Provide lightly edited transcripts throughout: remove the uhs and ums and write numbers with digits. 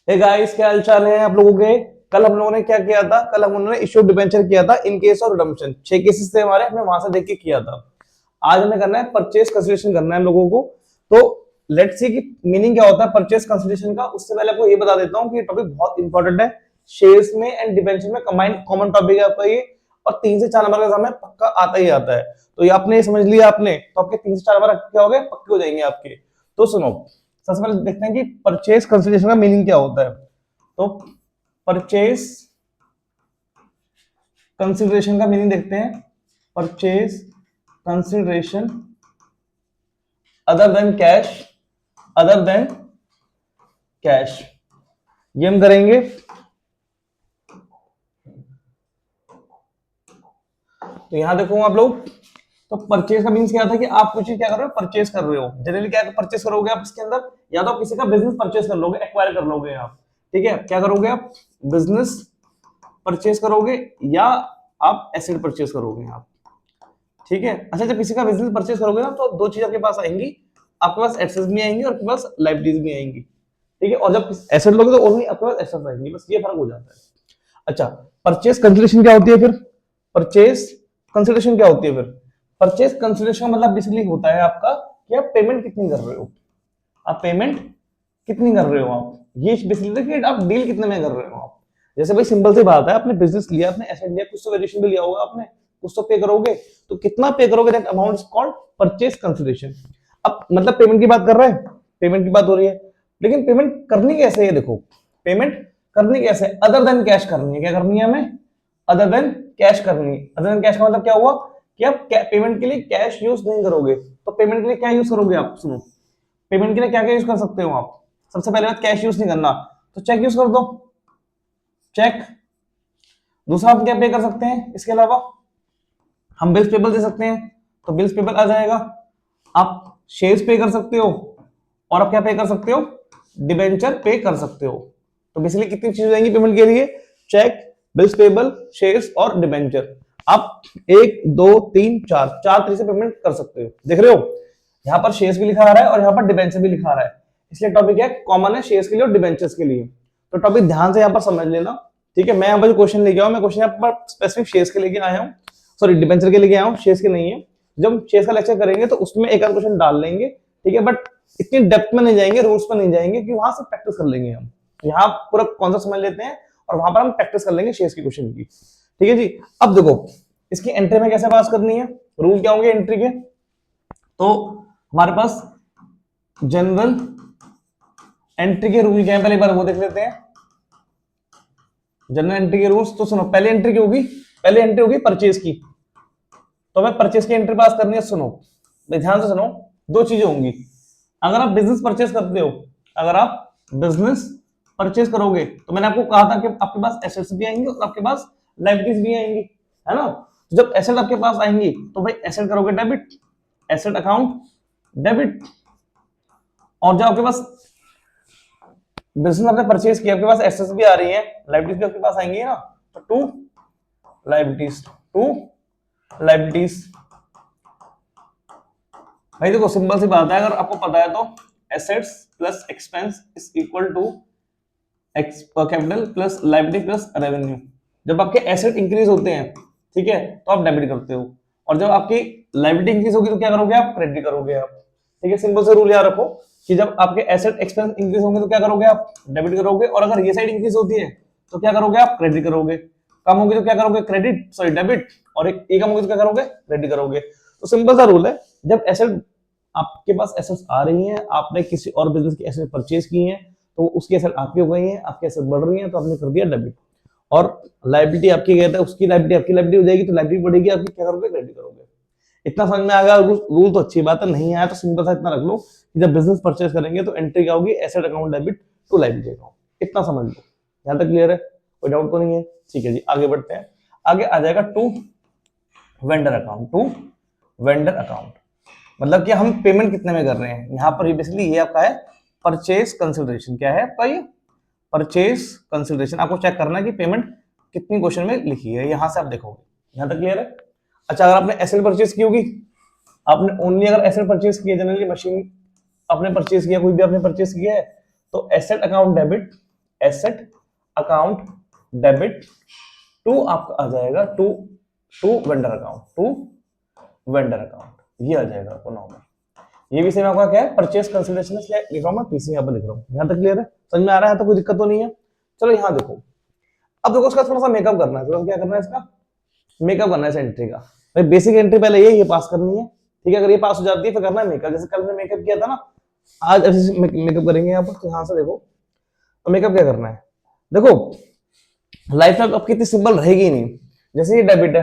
Hey guys, क्या हालचाल है आप लोगों के। कल हम लोगों ने क्या किया था, कल हम लोगों ने इश्यू डिबेंचर किया था in case of redemption. 6 cases थे हमारे, हमने वहां से देख के किया था। आज हमें करना है परचेज कंसिडरेशन करना है हम लोगों को। तो लेट्स सी कि मीनिंग क्या होता है परचेज कंसिडरेशन का। उससे पहले आपको ये बता देता हूँ कि ये टॉपिक बहुत इंपॉर्टेंट है। शेयर्स में एंड डिबेंचर में कंबाइंड कॉमन टॉपिक है आपका ये। और 3 से 4 नंबर का एग्जाम में पक्का आता ही आता है। तो ये आपने समझ लिया आपने, तो आपके 3 से 4 नंबर क्या हो गए, पक्के हो जाएंगे आपके। तो सुनो, सबसे पहले देखते हैं कि परचेज कंसिडरेशन का मीनिंग क्या होता है। तो परचेज कंसिडरेशन का मीनिंग देखते हैं। Purchase consideration other than cash, other than cash, ये हम करेंगे। तो यहां देखो आप लोग, तो परचेज का मीन्स क्या था कि आप कुछ क्या कर रहे हो, परचेज कर रहे हो। जनरली क्या परचेज करोगे आप इसके अंदर, या तो आप किसी का बिजनेस परचेज कर लोगे, एक्वायर कर लोगे आप। ठीक है, क्या करोगे आप, बिजनेस परचेज करोगे या आप एसेट परचेज करोगे आप। ठीक है, अच्छा जब किसी का बिजनेस परचेज करोगे ना, तो दो चीज आपके पास आएंगी। आपके पास एसेट्स भी आएंगी और आपके पास लायबिलिटीज भी आएंगी। ठीक है, और जब एसेट लोगे तो ओनली आपके पास एसेट्स आएंगी, बस ये फर्क हो जाता है। अच्छा, परचेज कंसिडरेशन क्या होती है फिर। परचेज कंसिडरेशन क्या होती है फिर। परचेज कंसिडरेशन का मतलब बेसिकली होता है आपका कि आप पेमेंट कितनी कर रहे हो। आप पेमेंट कितनी कर रहे हो आप, ये बेसिकली कि आप डील कितने में कर रहे हो आप। जैसे भाई सिंपल सी बात है, आपने बिजनेस लिया, आपने एसेट लिया, कुछ तो वैल्यूएशन भी लिया होगा आपने, कुछ तो पे करोगे। तो कितना पे करोगे, that amount is called purchase consideration. अब मतलब पेमेंट की बात कर रहे हैं, पेमेंट की बात हो रही है, लेकिन पेमेंट करनी कैसे है। देखो, पेमेंट करनी कैसे, अदर देन कैश करनी है। क्या करनी है हमें, अदर देन कैश करनी है। अदर देन कैश का मतलब क्या हुआ कि आप पेमेंट के लिए कैश यूज नहीं करोगे। तो पेमेंट के लिए क्या यूज करोगे आप, सुनो। पेमेंट के लिए क्या क्या यूज कर सकते हो आप। सबसे पहले बात, कैश यूज नहीं करना, तो चेक यूज कर दो, चेक। दूसरा आप क्या पे कर सकते हैं इसके अलावा, हम बिल्स पेबल दे सकते हैं, तो बिल्स पेबल आ जाएगा। आप शेयर्स पे कर सकते हो, और आप क्या पे कर सकते हो, डिबेंचर पे कर सकते हो। तो बेसिकली कितनी चीजें आएंगी पेमेंट के लिए, चेक, बिल्स पेबल, शेयर्स और डिबेंचर। आप एक दो तीन चार चार तरीके से पेमेंट कर सकते हो। देख रहे हो, यहाँ पर शेयर्स भी लिखा आ रहा है और यहाँ पर डिबेंचर भी लिखा आ रहा है। इसलिए टॉपिक है कॉमन है शेयर्स के लिए और डिबेंचर्स के लिए। तो टॉपिक ध्यान से यहाँ पर समझ लेना। ठीक है, मैं यहाँ पर क्वेश्चन लेके आया हूँ, मैं क्वेश्चन यहाँ पर स्पेसिफिक शेयर्स के लेके आया हूँ, सॉरी डिबेंचर के लेके आया हूँ, शेयर्स के नहीं है। जब शेयर्स का लेक्चर करेंगे तो उसमें एक आध क्वेश्चन डाल लेंगे। ठीक है, बट इतनी डेप्थ में नहीं जाएंगे, रूल्स में नहीं जाएंगे, कि वहां से प्रैक्टिस कर लेंगे हम। यहाँ पूरा कॉन्सेप्ट समझ लेते हैं और वहां पर हम प्रैक्टिस कर लेंगे शेयर्स की क्वेश्चन की। ठीक है जी। अब देखो, इसकी एंट्री में कैसे पास करनी है, रूल क्या होंगे एंट्री के। तो हमारे पास जनरल एंट्री के रूल क्या है, पहले एक बार वो देख लेते हैं। जनरल एंट्री के रूल्स, तो सुनो, पहली एंट्री की होगी, पहली एंट्री होगी परचेज की। तो हमें परचेज की एंट्री पास करनी है। सुनो ध्यान से सुनो, दो चीजें होंगी। अगर आप बिजनेस परचेज करते हो, अगर आप बिजनेस परचेज करोगे, तो मैंने आपको कहा था कि आपके पास एसेट्स भी आएंगे और आपके पास लायबिलिटीज भी आएंगी, है ना। तो जब एसेट आपके पास आएंगी तो भाई एसेट करोगे डेबिट, एसेट अकाउंट डेबिट। और जब आपके पास बिजनेस आपने परचेज किया, आपके पास एसेट्स भी आ रही है, लायबिलिटीज भी आपके पास आएंगी ना, तो टू लायबिलिटीज, टू लायबिलिटीज। भाई देखो सिंपल सी बात है, अगर आपको पता है तो assets plus expense is equal to capital plus liability plus revenue. जब आपके एसेट इंक्रीज होते हैं, ठीक है, तो आप डेबिट करते हो, और जब आपकी लायबिलिटी इंक्रीज होगी तो क्या करोगे आप, क्रेडिट करोगे आप। ठीक है, सिंपल से रूल याद रखो कि जब आपके एसेट एक्सपेंस इंक्रीज होंगे तो क्या करोगे आप, डेबिट करोगे, और अगर ये साइड इंक्रीज होती है तो क्या करोगे आप, क्रेडिट करोगे। कम होगी तो क्या करोगे, क्रेडिट सॉरी डेबिट, और एक कम होगी तो क्या करोगे, क्रेडिट करोगे। तो सिंपल सा रूल है, जब एसेट आपके पास एसेट्स आ रही हैं, आपने किसी और बिजनेस की एसेट परचेज की हैं, तो उसकी एसेट आपकी हो गई है, आपकी एसेट बढ़ रही है, तो आपने कर दिया डेबिट। और लायबिलिटी आपकी कहता है, उसकी लायबिलिटी आपकी लायबिलिटी हो जाएगी, तो लायबिलिटी बढ़ेगी आपकी, क्या करोगे, क्रेडिट करोगे। इतना समझ में आ गया रूल तो अच्छी बात है, नहीं आया तो सिंपल सा इतना रख लो कि जब बिजनेस परचेज करेंगे तो एंट्री क्या होगी, asset account debit to liability account. इतना समझ लो, यहां तक क्लियर है, कोई डाउट तो नहीं है। ठीक है जी, आगे बढ़ते हैं। आगे आ जाएगा to vendor account, to vendor account. मतलब कि हम पेमेंट कितने में कर रहे हैं, यहां पर बेसिकली ये आपका है परचेज कंसिडरेशन। क्या है आपका ये, परचेज कंसिडरेशन। आपको चेक करना है कि पेमेंट कितनी क्वेश्चन में लिखी है, यहां से आप देखोगे। यहां तक क्लियर है। अच्छा, अगर आपने एसेट परचेज की होगी, आपने ओनली अगर एसेट परचेज किया, जनरली मशीन आपने परचेज किया, कोई भी आपने परचेज किया है, तो asset account debit, asset account debit to आपका आ जाएगा to to vendor account, to vendor account, ये आ जाएगा आपको नॉर्मल। ये भी सेम आपका क्या है, परचेस कंसिडरेशन, इसलिए लिख रहा हूं मैं पीसी यहां पर लिख रहा हूं। यहां तक क्लियर है, समझ में आ रहा है, तो कोई दिक्कत तो नहीं है। चलो यहां देखो, अब देखो इसका थोड़ा सा मेकअप करना है। थोड़ा क्या करना है, इसका मेकअप करना है इस एंट्री का। भाई बेसिक एंट्री पहले ये पास करनी है, ठीक है। अगर ये पास हो जाती है फिर करना है मेकअप, जैसे कल ने मेकअप किया था ना, आज ऐसे मेकअप करेंगे यहाँ पर। तो यहां से देखो, तो मेकअप क्या करना है, देखो लाइफ में अब कितनी सिंपल रहेगी नहीं। जैसे ये डेबिट है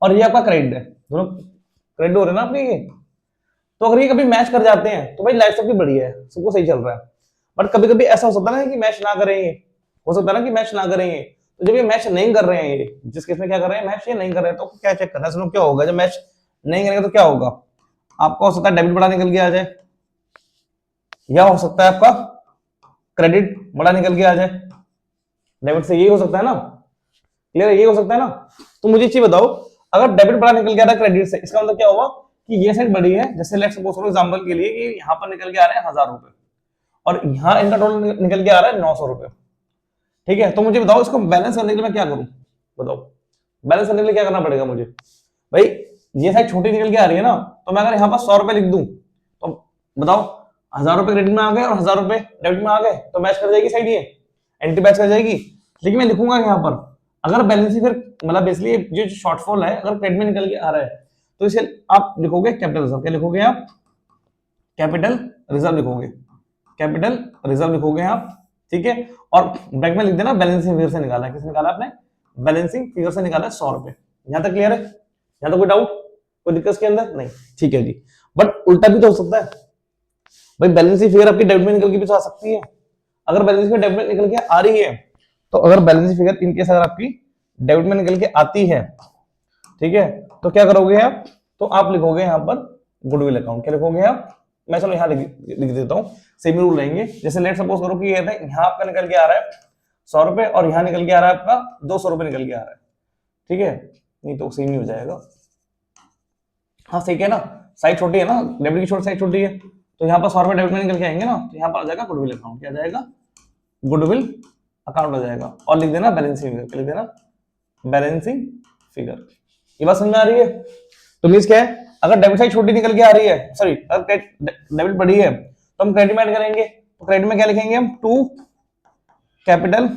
और ये आपका क्रेडिट है, दोनों क्रेडिट हो रहे हैं ना आपके ये। तो अगर ये कभी मैच कर जाते हैं तो भाई लाइफ सबकी बढ़िया है, सबको सही चल रहा है। बट कभी कभी ऐसा हो सकता है ना कि मैच ना करेंगे, हो सकता है ना कि मैच ना करेंगे। तो जब ये मैच नहीं कर रहे हैं, ये जिस केस में क्या कर रहे हैं, मैच ये नहीं कर रहे हैं, तो क्या चेक करना है, सुनो क्या होगा जब मैच नहीं करेंगे तो क्या होगा। आपका हो सकता है डेबिट बड़ा निकल के आ जाए, या हो सकता है आपका क्रेडिट बड़ा निकल के आ जाए। डेबिट से यही हो सकता है ना, क्लियर है, ये हो सकता है ना। तो मुझे चीज बताओ, अगर डेबिट बड़ा निकल के आ रहा है क्रेडिट से, इसका मतलब क्या हुआ कि ये साइड बड़ी है। जैसे लेट्स सपोज फॉर एग्जांपल के लिए कि यहाँ पर निकल के आ रहे हैं 1000 रुपए और यहाँ इनका टोटल निकल के आ रहा है 900 रुपए, ठीक है। तो मुझे बताओ इसको बैलेंस करने के लिए मैं क्या करूं, बताओ बैलेंस करने के लिए क्या करना पड़ेगा मुझे। भाई ये साइड छोटी निकल के आ रही है ना, तो मैं अगर यहाँ पर 100 रुपए लिख दूं तो बताओ 1000 रुपए क्रेडिट में आ गए और 1000 रुपए डेबिट में आ गए, तो मैच कर जाएगी साइड, ये एंटी मैच कर जाएगी। लेकिन मैं लिखूंगा यहाँ पर अगर बैलेंस ही फिर मतलब बेसिकली जो शॉर्टफॉल है अगर क्रेडिट में निकल के आ रहा है, तो इसे आप लिखोगे कैपिटल रिजर्व। क्या लिखोगे आप, कैपिटल रिजर्व लिखोगे, कैपिटल रिजर्व लिखोगे आप, ठीक है। और ब्रैकेट में लिख देना बैलेंसिंग फिगर से निकाला है, किससे निकाला आपने, बैलेंसिंग फिगर से निकाला है 100 रुपए। यहां तक क्लियर है, यहां तो कोई डाउट कोई दिक्कत इसके अंदर नहीं, ठीक है जी। बट उल्टा भी तो हो सकता है भाई, बैलेंसिंग फिगर आपकी डेबिट में निकल के भी तो आ सकती है। अगर बैलेंसिंग फिगर डेबिट में निकल के आ रही है, तो अगर बैलेंसिंग फिगर इनकेस अगर आपकी डेबिट में निकल के आती है, ठीक है, तो क्या करोगे आप, तो आप लिखोगे यहाँ पर गुडविल अकाउंट। क्या लिखोगे आप, मैं चलो यहाँ लिख देता हूँ, सेम रूल रहेंगे। जैसे लेट सपोज करो कि ये यहाँ आपका निकल के आ रहा है 100 रुपए और यहाँ निकल के आ रहा है आपका 200 रुपए निकल के आ रहा है, ठीक है। नहीं तो सेम ही हो जाएगा, हाँ सही है ना, साइड छोटी है ना, डेबिट की छोटी साइड छोटी है, तो यहाँ पर 100 रुपए डेबिट में निकल के आएंगे ना, तो यहाँ पर आ जाएगा गुडविल अकाउंट। क्या आ जाएगा, गुडविल अकाउंट आ जाएगा। और लिख देना बैलेंसिंग फिगर, लिख देना बैलेंसिंग फिगर। ये बात समझ में आ रही है। तो मींस क्या है, अगर डेबिट साइड छोटी निकल के आ रही है, सॉरी अगर डेबिट बड़ी है तो हम क्रेडिट में ऐड करेंगे। तो क्रेडिट में क्या लिखेंगे हम, टू कैपिटल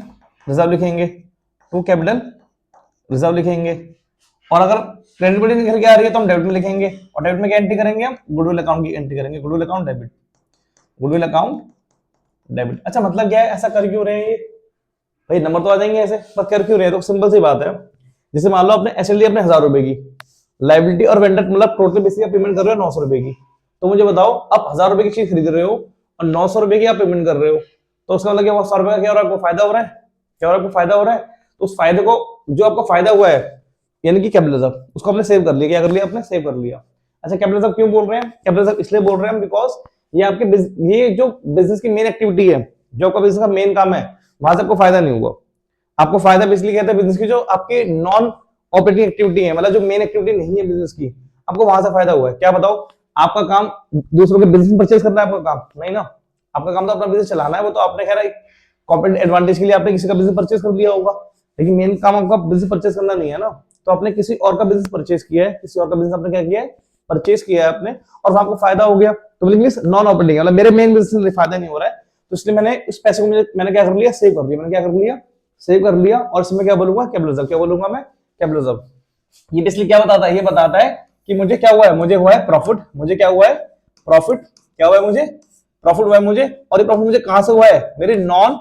रिजर्व लिखेंगे, टू कैपिटल रिजर्व लिखेंगे। और अगर क्रेडिट बड़ी निकल के आ रही है तो हम डेबिट में लिखेंगे, और डेबिट में क्या एंट्री करेंगे हम, गुडविल अकाउंट की एंट्री करेंगे, goodwill account debit, goodwill account debit. अच्छा मतलब क्या है, ऐसा कर क्यों रहे हैं ये भाई, नंबर तो आ जाएंगे ऐसे, पर कर क्यों रहे हैं, तो सिंपल सी बात है। जैसे मान लो आपने एसेट ली अपने 1000 रुपए की, लाइबिलिटी और वेंडर मतलब टोटल बेसिस पे पेमेंट कर रहे हो 900 रुपए की। तो मुझे बताओ आप 1000 रुपए की चीज खरीद रहे हो और 900 रुपए की आप पेमेंट कर रहे हो, तो उसका मतलब क्या 100 रुपए का क्या हो रहा है, आपको फायदा हो रहा है, क्या हो रहा है, आपको फायदा हो रहा है। तो उस फायदे को, जो आपको फायदा हुआ है यानी कि कैपिटल रिजर्व, उसको आपने सेव कर लिया। क्या कर लिया आपने, सेव कर लिया। अच्छा कैपिटल रिजर्व क्यों बोल रहे हैं, कैपिटल रिजर्व इसलिए बोल रहे हैं बिकॉज ये आपके ये जो बिजनेस की मेन एक्टिविटी है, जो आपका बिजनेस का मेन काम है, वहां से आपको फायदा नहीं होगा। आपको फायदा इसलिए कहते हैं बिजनेस की, जो आपकी नॉन ऑपरेटिंग एक्टिविटी है, मतलब जो मेन एक्टिविटी नहीं है बिजनेस की, आपको वहां से फायदा हुआ है। क्या बताओ, आपका काम दूसरों के बिजनेस परचेज करना है, आपका काम नहीं ना, आपका काम तो अपना बिजनेस चलाना है। वो तो आपने खैर कॉर्पोरेट एडवांटेज के लिए आपने किसी का बिजनेस परचेज कर लिया होगा, लेकिन मेन काम आपका बिजनेस परचेज करना नहीं है ना। तो आपने किसी और का बिजनेस परचेज किया है, किसी और का बिजनेस आपने क्या किया है, परचेज किया है आपने, और वहां आपको फायदा हो गया। तो इंग्लिश नॉन ऑपरेटिंग, मतलब मेरे मेन बिजनेस में फायदा नहीं हो रहा है, तो इसलिए मैंने इस पैसे को मैंने क्या कर लिया, सेव कर लिया। मैंने क्या कर लिया, सेव कर लिया। और इसमें क्या बोलूंगा, कैपिटल रिजर्व। क्या बोलूंगा मैं, कैपिटल रिजर्व। ये बेसिकली क्या बताता है, ये बताता है कि मुझे क्या हुआ है, मुझे हुआ है प्रॉफिट, मुझे क्या हुआ है, प्रॉफिट, क्या हुआ है मुझे, प्रॉफिट हुआ है मुझे। और ये प्रॉफिट मुझे कहां से हुआ है, मेरी नॉन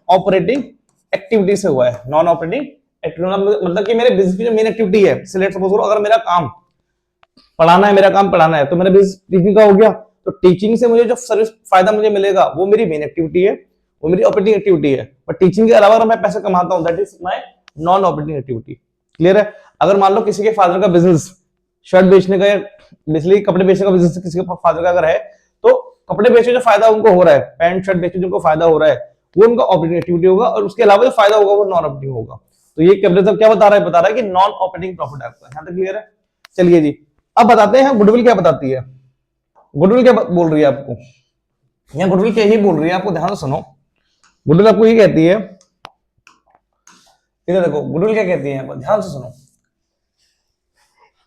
ऑपरेटिंग एक्टिविटी से हुआ है। नॉन ऑपरेटिंग एक्टिविटी मतलब कि मेरे बिजनेस की जो मेन एक्टिविटी है, लेट्स सपोज करो अगर मेरा काम पढ़ाना है, मेरा काम पढ़ाना है, तो मेरा बिजनेस टीचिंग का हो गया। तो टीचिंग से मुझे जो सर्विस फायदा मुझे मिलेगा वो मेरी मेन एक्टिविटी है, वो मेरी ऑपरेटिंग एक्टिविटी है। बट टीचिंग के अलावा अगर मैं पैसे कमाता हूं, that is my non operating activity. Clear है। अगर मान लो किसी के फादर का बिजनेस शर्ट बेचने का या बेसिकली कपड़े बेचने का बिजनेस किसी के फादर का अगर है, तो कपड़े बेचने जो फायदा उनको हो रहा है, पैंट शर्ट बेचने जो फायदा हो रहा है, वो उनका ऑपरेटिंग एक्टिविटी होगा, और उसके अलावा जो फायदा होगा वो नॉन ऑपरेटिंग होगा। तो ये कैपिटल क्या बता रहा है, बता रहा है कि नॉन ऑपरेटिंग प्रॉफिट है आपका। यहां तक क्लियर है। चलिए जी, अब बताते हैं गुडविल क्या बताती है। गुडविल क्या बोल रही है आपको, यहाँ गुडविल क्या ही बोल रही है आपको, ध्यान से सुनो। गुडविल आपको ये कहती है, इधर देखो गुडविल क्या कहती है, ध्यान से सुनो।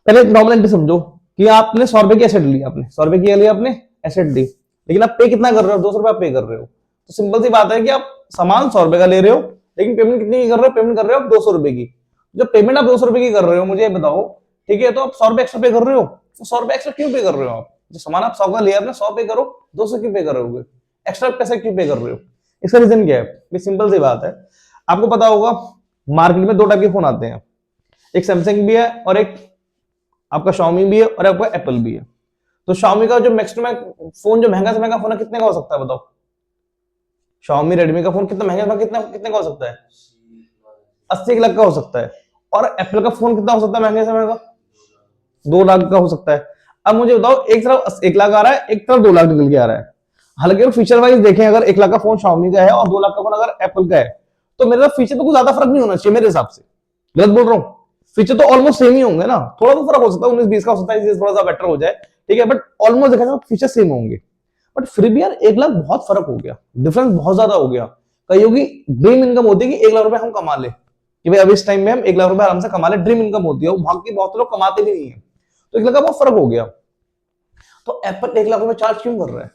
पहले नॉर्मल एंट्री समझो कि आपने 100 रुपए की एसेट ली, आपने 100 रुपए की लिया, आपने एसेट ली, लेकिन आप पे कितना कर रहे हो, 200 रुपए आप पे कर रहे हो। तो सिंपल सी बात है कि आप सामान 100 रुपए का ले रहे हो, लेकिन पेमेंट कितनी की कर रहे हो, पेमेंट कर रहे हो आप 200 रुपए की। जब पेमेंट आप 200 रुपए की कर रहे हो, मुझे बताओ, ठीक है, तो आप 100 रुपए एक्स्ट्रा पे कर रहे हो, तो 100 रुपए एक्स्ट्रा क्यों पे कर रहे हो आप? जो सामान आप 100 का लिया आपने, 100 पे करो, 200 क्यों पे करोगे, एक्स्ट्रा पैसा क्यों पे कर रहे हो? इसका रीजन क्या है? ये सिंपल सी बात है, आपको पता होगा मार्केट में 2 टाइप के फोन आते हैं, एक सैमसंग भी है और एक आपका Xiaomi भी है और आपका एप्पल भी है। तो Xiaomi का जो मैक्सिमम फोन, जो महंगा से महंगा फोन है, कितने का हो सकता है बताओ? Xiaomi Redmi का फोन कितना महंगा, कितना कितने का हो सकता है? 80 लाख का हो सकता है। और एप्पल का फोन कितना हो सकता है महंगे से महंगा? 2 लाख का हो सकता है। अब मुझे बताओ, एक तरफ 1 लाख आ रहा है, एक तरफ 2 लाख निकल के आ रहा है। हालांकि फीचर वाइज देखें, अगर 1 लाख का फोन Xiaomi का है और 2 लाख का फोन अगर एप्पल का है, तो मेरे फीचर तो कुछ ज्यादा फर्क नहीं होना चाहिए मेरे हिसाब से। गलत बोल रहा हूँ? फीचर तो ऑलमोस्ट सेम ही होंगे ना, थोड़ा तो फर्क हो सकता है, 19-20 का हो सकता है, थोड़ा सा बेटर हो जाए, ठीक है, बट ऑलमोस्ट देखा जाए फीचर सेम होंगे। बट फिर भी यार 1 लाख बहुत फर्क हो गया, डिफरेंस बहुत ज्यादा हो गया। कईयों की ड्रीम इनकम होती है कि 1 लाख रुपए हम कमा ले, कि भाई अभी इस टाइम में हम 1 लाख रुपए आराम से कमा ले, ड्रीम इनकम होती है, वो भाग के बहुत लोग कमाते भी नहीं है। तो 1 लाख का बहुत फर्क हो गया। तो एप्पल 1 लाख रुपए चार्ज क्यों कर रहा है?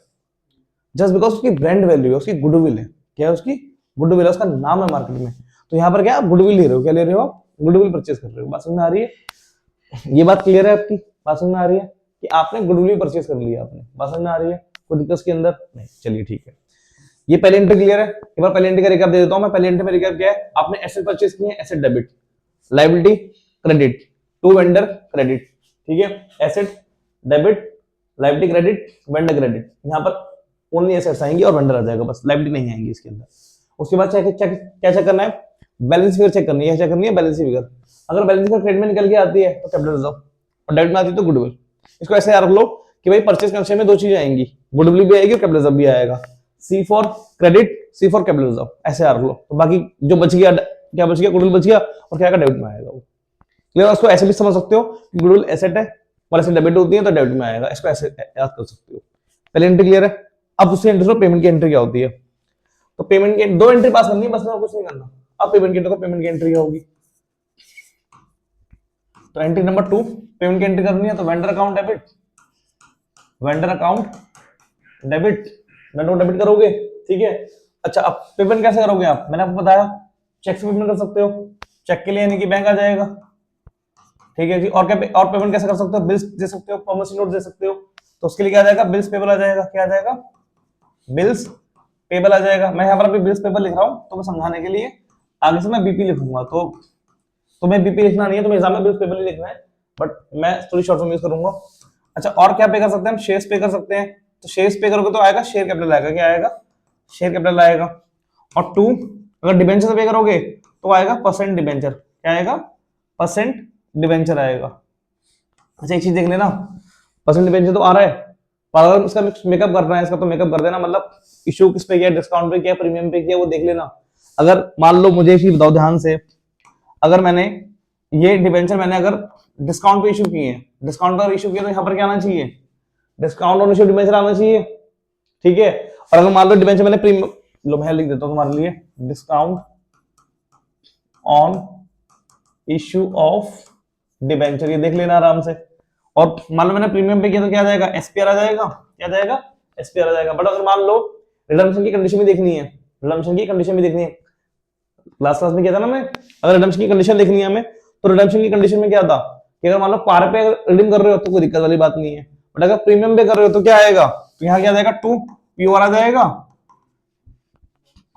जस्ट बिकॉज उसकी ब्रांड वैल्यू है, उसकी गुडविल है। क्या है उसकी? गुडविल है, उसका नाम है मार्केट में। तो यहाँ पर क्या आप गुडविल ले रहे हो, क्या ले रहे हो आप? गुडविल परचेज कर रहे हो। बात समझ में आ रही है? ये बात क्लियर है आपकी? बात समझ में आ रही है कि आपने गुडविल परचेज कर लिया आपने? बात समझ में आ रही है? कोई दिक्कत के अंदर नहीं? चलिए ठीक है, ये पहले एंट्री क्लियर है। एक बार पहले एंट्री का रिकैप दे देता हूं मैं। पहले एंट्री में रिकैप क्या है? आपने एसेट परचेज किए हैं, asset debit, liability credit, to vendor credit, ठीक है, asset debit, liability credit, vendor credit. यहाँ पर ओनली एसेट्स आएंगी और वेंडर आ जाएगा, बस लायबिलिटी नहीं आएंगी इसके अंदर। उसके बाद क्या चेक करना है? बैलेंस फिगर चेक करनी है। चेक करनी है बैलेंस फिगर। अगर बैलेंस फिगर क्रेडिट में निकल के आती है तो कैपिटल रिजर्व, और डेबिट में आती है तो गुडविल। इसको ऐसे रख लो कि भाई परचेज कंसेप्शन में 2 चीजें आएंगी, गुडविल भी आएगी और कैपिटल रिजर्व भी आएगा। C for credit, C for capital reserve, ऐसे रख लो। तो बाकी जो बच गया, क्या बच गया? गुडविल बच गया, और क्या डेबिट में आएगा वो। क्लियर? उसको ऐसे भी समझ सकते हो कि गुडविल एसेट है और ऐसे डेबिट होती है तो डेबिट में आएगा, इसको ऐसे याद कर सकते हो। पहले एंट्री क्लियर है। अब दूसरी एंट्री, पेमेंट की एंट्री क्या होती है? तो पेमेंट की 2 एंट्री पास करनी है, बस में कुछ नहीं करना। अब पेमेंट की एंट्री, पेमेंट की एंट्री होगी। तो एंट्री नंबर 2 पेमेंट की एंट्री करनी है, तो vendor account debit, vendor account debit, vendor debit करोगे, ठीक है। अच्छा, अब पेमेंट कैसे करोगे आप? मैंने आपको बताया चेक से पेमेंट कर सकते हो, चेक के लिए यानी कि बैंक आ जाएगा, ठीक है जी। और क्या और पेमेंट कैसे कर सकते हो? बिल्स दे सकते हो, प्रॉमिसरी नोट दे सकते हो, तो उसके लिए क्या आ जाएगा? बिल्स पेबल आ जाएगा। क्या आ जाएगा? बिल्स पेबल आ जाएगा। मैं यहाँ पर अभी बिल्स पेबल लिख रहा हूँ तो मैं समझाने के लिए, आगे से मैं बीपी लिखूंगा, तो तुम्हें बीपी लिखना नहीं है, तुम्हें एग्जाम में बिल्स पेबल ही लिखना है, बट मैं थोड़ी शॉर्ट फॉर्म यूज करूंगा। अच्छा, और क्या पे कर सकते हैं हम? शेयर्स पे कर सकते हैं। तो शेयर्स पे करोगे तो आएगा शेयर कैपिटल आएगा। क्या आएगा? शेयर कैपिटल आएगा। और 2 अगर डिबेंचर से पे करोगे तो आएगा परसेंट डिबेंचर। क्या आएगा? परसेंट डिबेंचर आएगा। अच्छा, एक चीज देख लेना, परसेंट डिबेंचर तो आ रहा है, पर अगर इसका मेकअप करना है, इसका तो मेकअप कर देना, मतलब इशू किस पे किया, डिस्काउंट पे किया, प्रीमियम पे किया, वो देख लेना। अगर मान लो, मुझे एक चीज बताओ ध्यान से, अगर मैंने ये डिबेंचर मैंने अगर डिस्काउंट पे इशू किए हैं, डिस्काउंट पर इशू किया, तो यहाँ पर क्या आना चाहिए? डिस्काउंट ऑन इशू डिबेंचर आना चाहिए, ठीक है। और अगर मान लो डिबेंचर मैंने प्रीमियम, लो मैं लिख देता हूँ तुम्हारे लिए, discount on issue of debenture, ये देख लेना आराम से। और मान लो मैंने प्रीमियम पे किया तो क्या आ जाएगा? एसपीआर आ जाएगा। क्या आ जाएगा? एसपीआर आ जाएगा। बट अगर मान लो रिडम्पशन की कंडीशन भी देखनी है, रिडम्पशन की कंडीशन भी देखनी है, लास्ट क्लास में किया था ना मैं, अगर रिडम्पशन की कंडीशन देखनी है हमें, तो रिडम्पशन की कंडीशन में क्या था कि अगर मान लो पार पे रिडीम कर रहे हो तो कोई दिक्कत वाली बात नहीं है, बट अगर प्रीमियम पे कर रहे हो तो क्या आएगा? तो यहाँ क्या आ जाएगा? 2 प्योर आ जाएगा,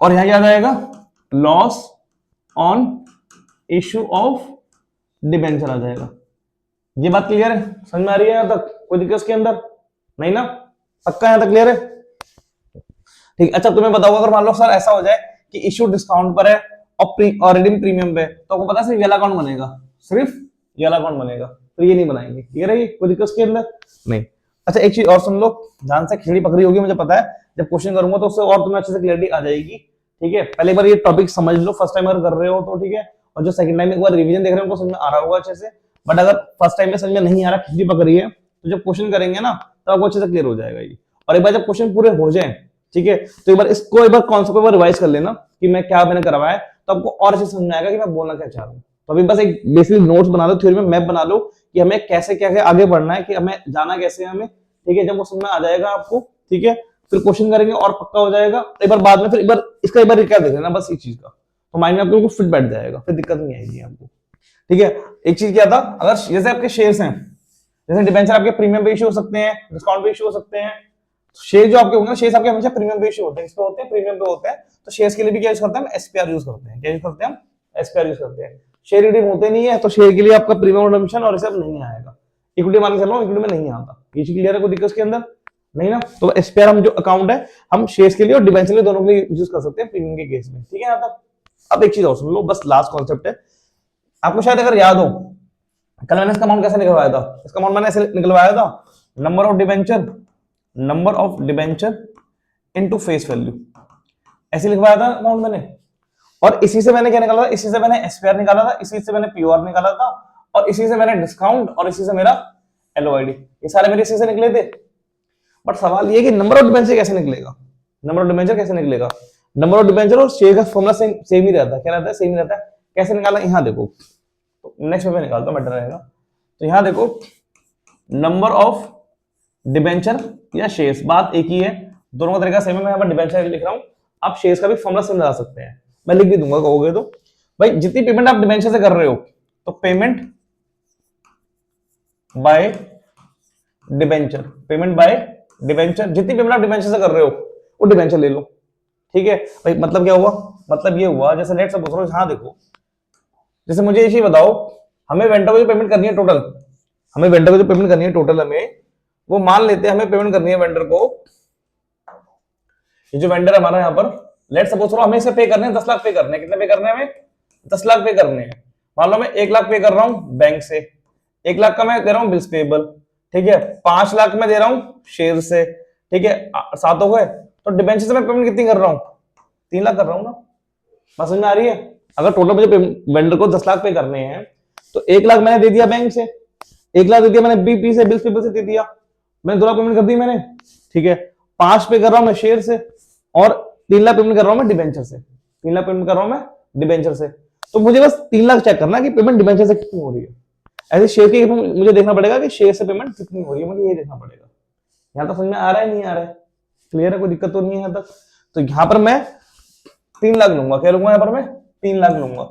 और यहाँ क्या आ जाएगा? Loss on issue of debenture आ जाएगा। ये बात क्लियर है? समझ में आ रही है यहाँ तक? कोई दिक्कत के अंदर नहीं ना? पक्का यहाँ तक क्लियर है? ठीक। अच्छा, तुम्हें बताऊंगा, अगर मान लो सर ऐसा हो जाए कि इशू डिस्काउंट पर है और रिडीम प्रीमियम पे, तो आपको पता है सिर्फ ये वाला अकाउंट बनेगा, सिर्फ ये वाला अकाउंट बनेगा, तो ये नहीं बनाएंगे। क्लियर है? कोई दिक्कत के अंदर नहीं? अच्छा, एक चीज और सुन लो ध्यान से, खिचड़ी पकड़ी होगी मुझे पता है, जब क्वेश्चन करूंगा तो उससे और तुम्हें अच्छे से क्लियरिटी आ जाएगी, ठीक है। पहले बार ये टॉपिक समझ लो, फर्स्ट टाइम अगर कर रहे हो तो, ठीक है, और जो सेकंड टाइम एक बार रिवीजन देख रहे हो उनको समझ में आ रहा होगा अच्छे से, बट अगर फर्स्ट टाइम में समझ में नहीं आ रहा, खिचड़ी पकड़ी है, तो जब क्वेश्चन करेंगे ना तो आपको अच्छे से क्लियर हो जाएगा ये। और एक बार जब क्वेश्चन पूरे हो जाए, ठीक है, तो एक बार कॉन्सेप्ट पर रिवाइज कर लेना कि मैं क्या मैंने करवाया, तो आपको और अच्छे समझ में आएगा कि मैं बोलना क्या चाह रहा हूँ। तो अभी बस एक बेसिक नोट्स बना लो, थ्योरी में मैप बना लो कि हमें कैसे क्या है आगे बढ़ना है, कि हमें जाना कैसे है हमें, ठीक है। जब वो समझ में आ जाएगा आपको, ठीक है, फिर क्वेश्चन करेंगे और पक्का हो जाएगा। एक बार बाद में फिर एक बार रिकैप देख लेना बस इस चीज का, तो माइंड में आपको फिट बैठ जाएगा, फिर दिक्कत नहीं आएगी आपको, ठीक है। एक चीज क्या था, अगर जैसे आपके शेयर्स हैं, जैसे डिबेंचर आपके प्रीमियम पे इश्यू हो सकते हैं, डिस्काउंट पे इश्यू हो सकते हैं, शेयर जो आपके होंगे ना, शेयर्स आपके हमेशा प्रीमियम पे इश्यू होते हैं, इस पे होते हैं, प्रीमियम पे होते हैं। तो शेयर्स के लिए भी क्या यूज करते हैं हम, एसपीआर यूज करते हैं। क्या यूज करते हैं हम, एसपीआर यूज करते हैं। शेयर रिडीम होते नहीं है, तो शेयर के लिए आपका प्रीमियम रिडम्पशन और सब नहीं आएगा। इक्विटी मान के चल रहा हूं, इक्विटी में नहीं आता, ये चीज क्लियर है, कोई दिक्कत के अंदर नहीं ना। तो एसपीआर हम जो अकाउंट है, हम शेयर्स के लिए और डिबेंचर के लिए दोनों के लिए यूज कर सकते हैं प्रीमियम के केस में, ठीक है। अब एक चीज और सुन लो, बस लास्ट कॉन्सेप्ट है, आपको शायद अगर याद हो, कल मैंने इसका अमाउंट कैसे निकलवाया था, इसका अमाउंट मैंने ऐसे निकलवाया था, number of debenture into face value, ऐसे लिखवाया था अमाउंट मैंने। और इसी से मैंने क्या निकाला था, इसी से मैंने एसपीआर निकाला था, इसी से मैंने पीओआर निकाला था, और इसी से मैंने डिस्काउंट, और इसी से मेरा एलओआईडी, ये सारे मेरे इसी से निकले थे। बट सवाल ये कि नंबर ऑफ डिबेंचर कैसे निकलेगा, नंबर ऑफ डिबेंचर कैसे निकलेगा। नंबर ऑफ डिबेंचर और शेयर का फॉर्मूला सेम ही रहता है, क्या रहता है, सेम ही रहता है। कैसे निकाला, यहाँ देखो, तो नेक्स्ट में निकालता हूं, बेटर रहेगा। तो यहाँ देखो, नंबर ऑफ डिबेंचर या शेयर्स, बात एक ही है, दोनों का तरीका सेम है। मैं यहाँ पर डिबेंचर लिख रहा हूँ, आप शेयर्स का भी फॉर्मूला सेम लगा सकते हैं, मैं लिख भी दूंगा कहोगे तो। भाई जितनी पेमेंट आप डिबेंचर से कर रहे हो, तो पेमेंट बाय डिबेंचर, जितनी पेमेंट आप डिबेंचर से कर रहे हो वो डिबेंचर ले लो, ठीक है भाई। मतलब क्या हुआ, मतलब ये हुआ, जैसे लेट सपोज, हाँ देखो, जैसे मुझे ये चीज बताओ, हमें वेंडर को जो पेमेंट करनी है टोटल, हमें वो मान लेते हैं हमें पेमेंट करनी है वेंडर को, ये जो वेंडर है हमारा यहाँ पर, लेट सपोज हमें इसे पे करने हैं 10 लाख पे करने हैं। कितने पे करने हैं हमें, 10 लाख पे करने हैं। मान लो मैं 1 लाख पे कर रहा हूँ बैंक से, 1 लाख का मैं दे रहा हूँ बिल्स पेबल, ठीक है, 5 लाख में दे रहा हूँ शेयर से, ठीक है, 7 हो गए। तो डिबेंचर से मैं पेमेंट कितनी कर रहा हूँ, 3 लाख कर रहा हूँ ना, बात समझ में आ रही है। अगर टोटल मुझे वेंडर को 10 लाख पे करने हैं, तो 1 लाख मैंने दे दिया बैंक से, 1 लाख दे दिया मैंने बीपी से, बिल्स पेबल से दे दिया, मैंने 2 लाख पेमेंट कर दी मैंने, ठीक है। 5 पे कर रहा हूं मैं शेयर से, और 3 लाख पेमेंट कर रहा हूं मैं डिबेंचर से, 3 लाख पेमेंट कर रहा हूं मैं डिबेंचर से। तो मुझे बस 3 लाख चेक करना कि पेमेंट डिबेंचर से कितनी हो रही है। ऐसे शेयर की मुझे देखना पड़ेगा कि शेयर से पेमेंट कितनी हो रही है, मुझे ये देखना पड़ेगा। यहाँ तो समझ में आ रहा है, नहीं आ रहा है, क्लियर है, कोई दिक्कत तो नहीं है यहाँ तक। तो यहाँ पर मैं 3 लाख लूंगा, क्या लूंगा यहाँ पर मैं, 3 लाख लूंगा,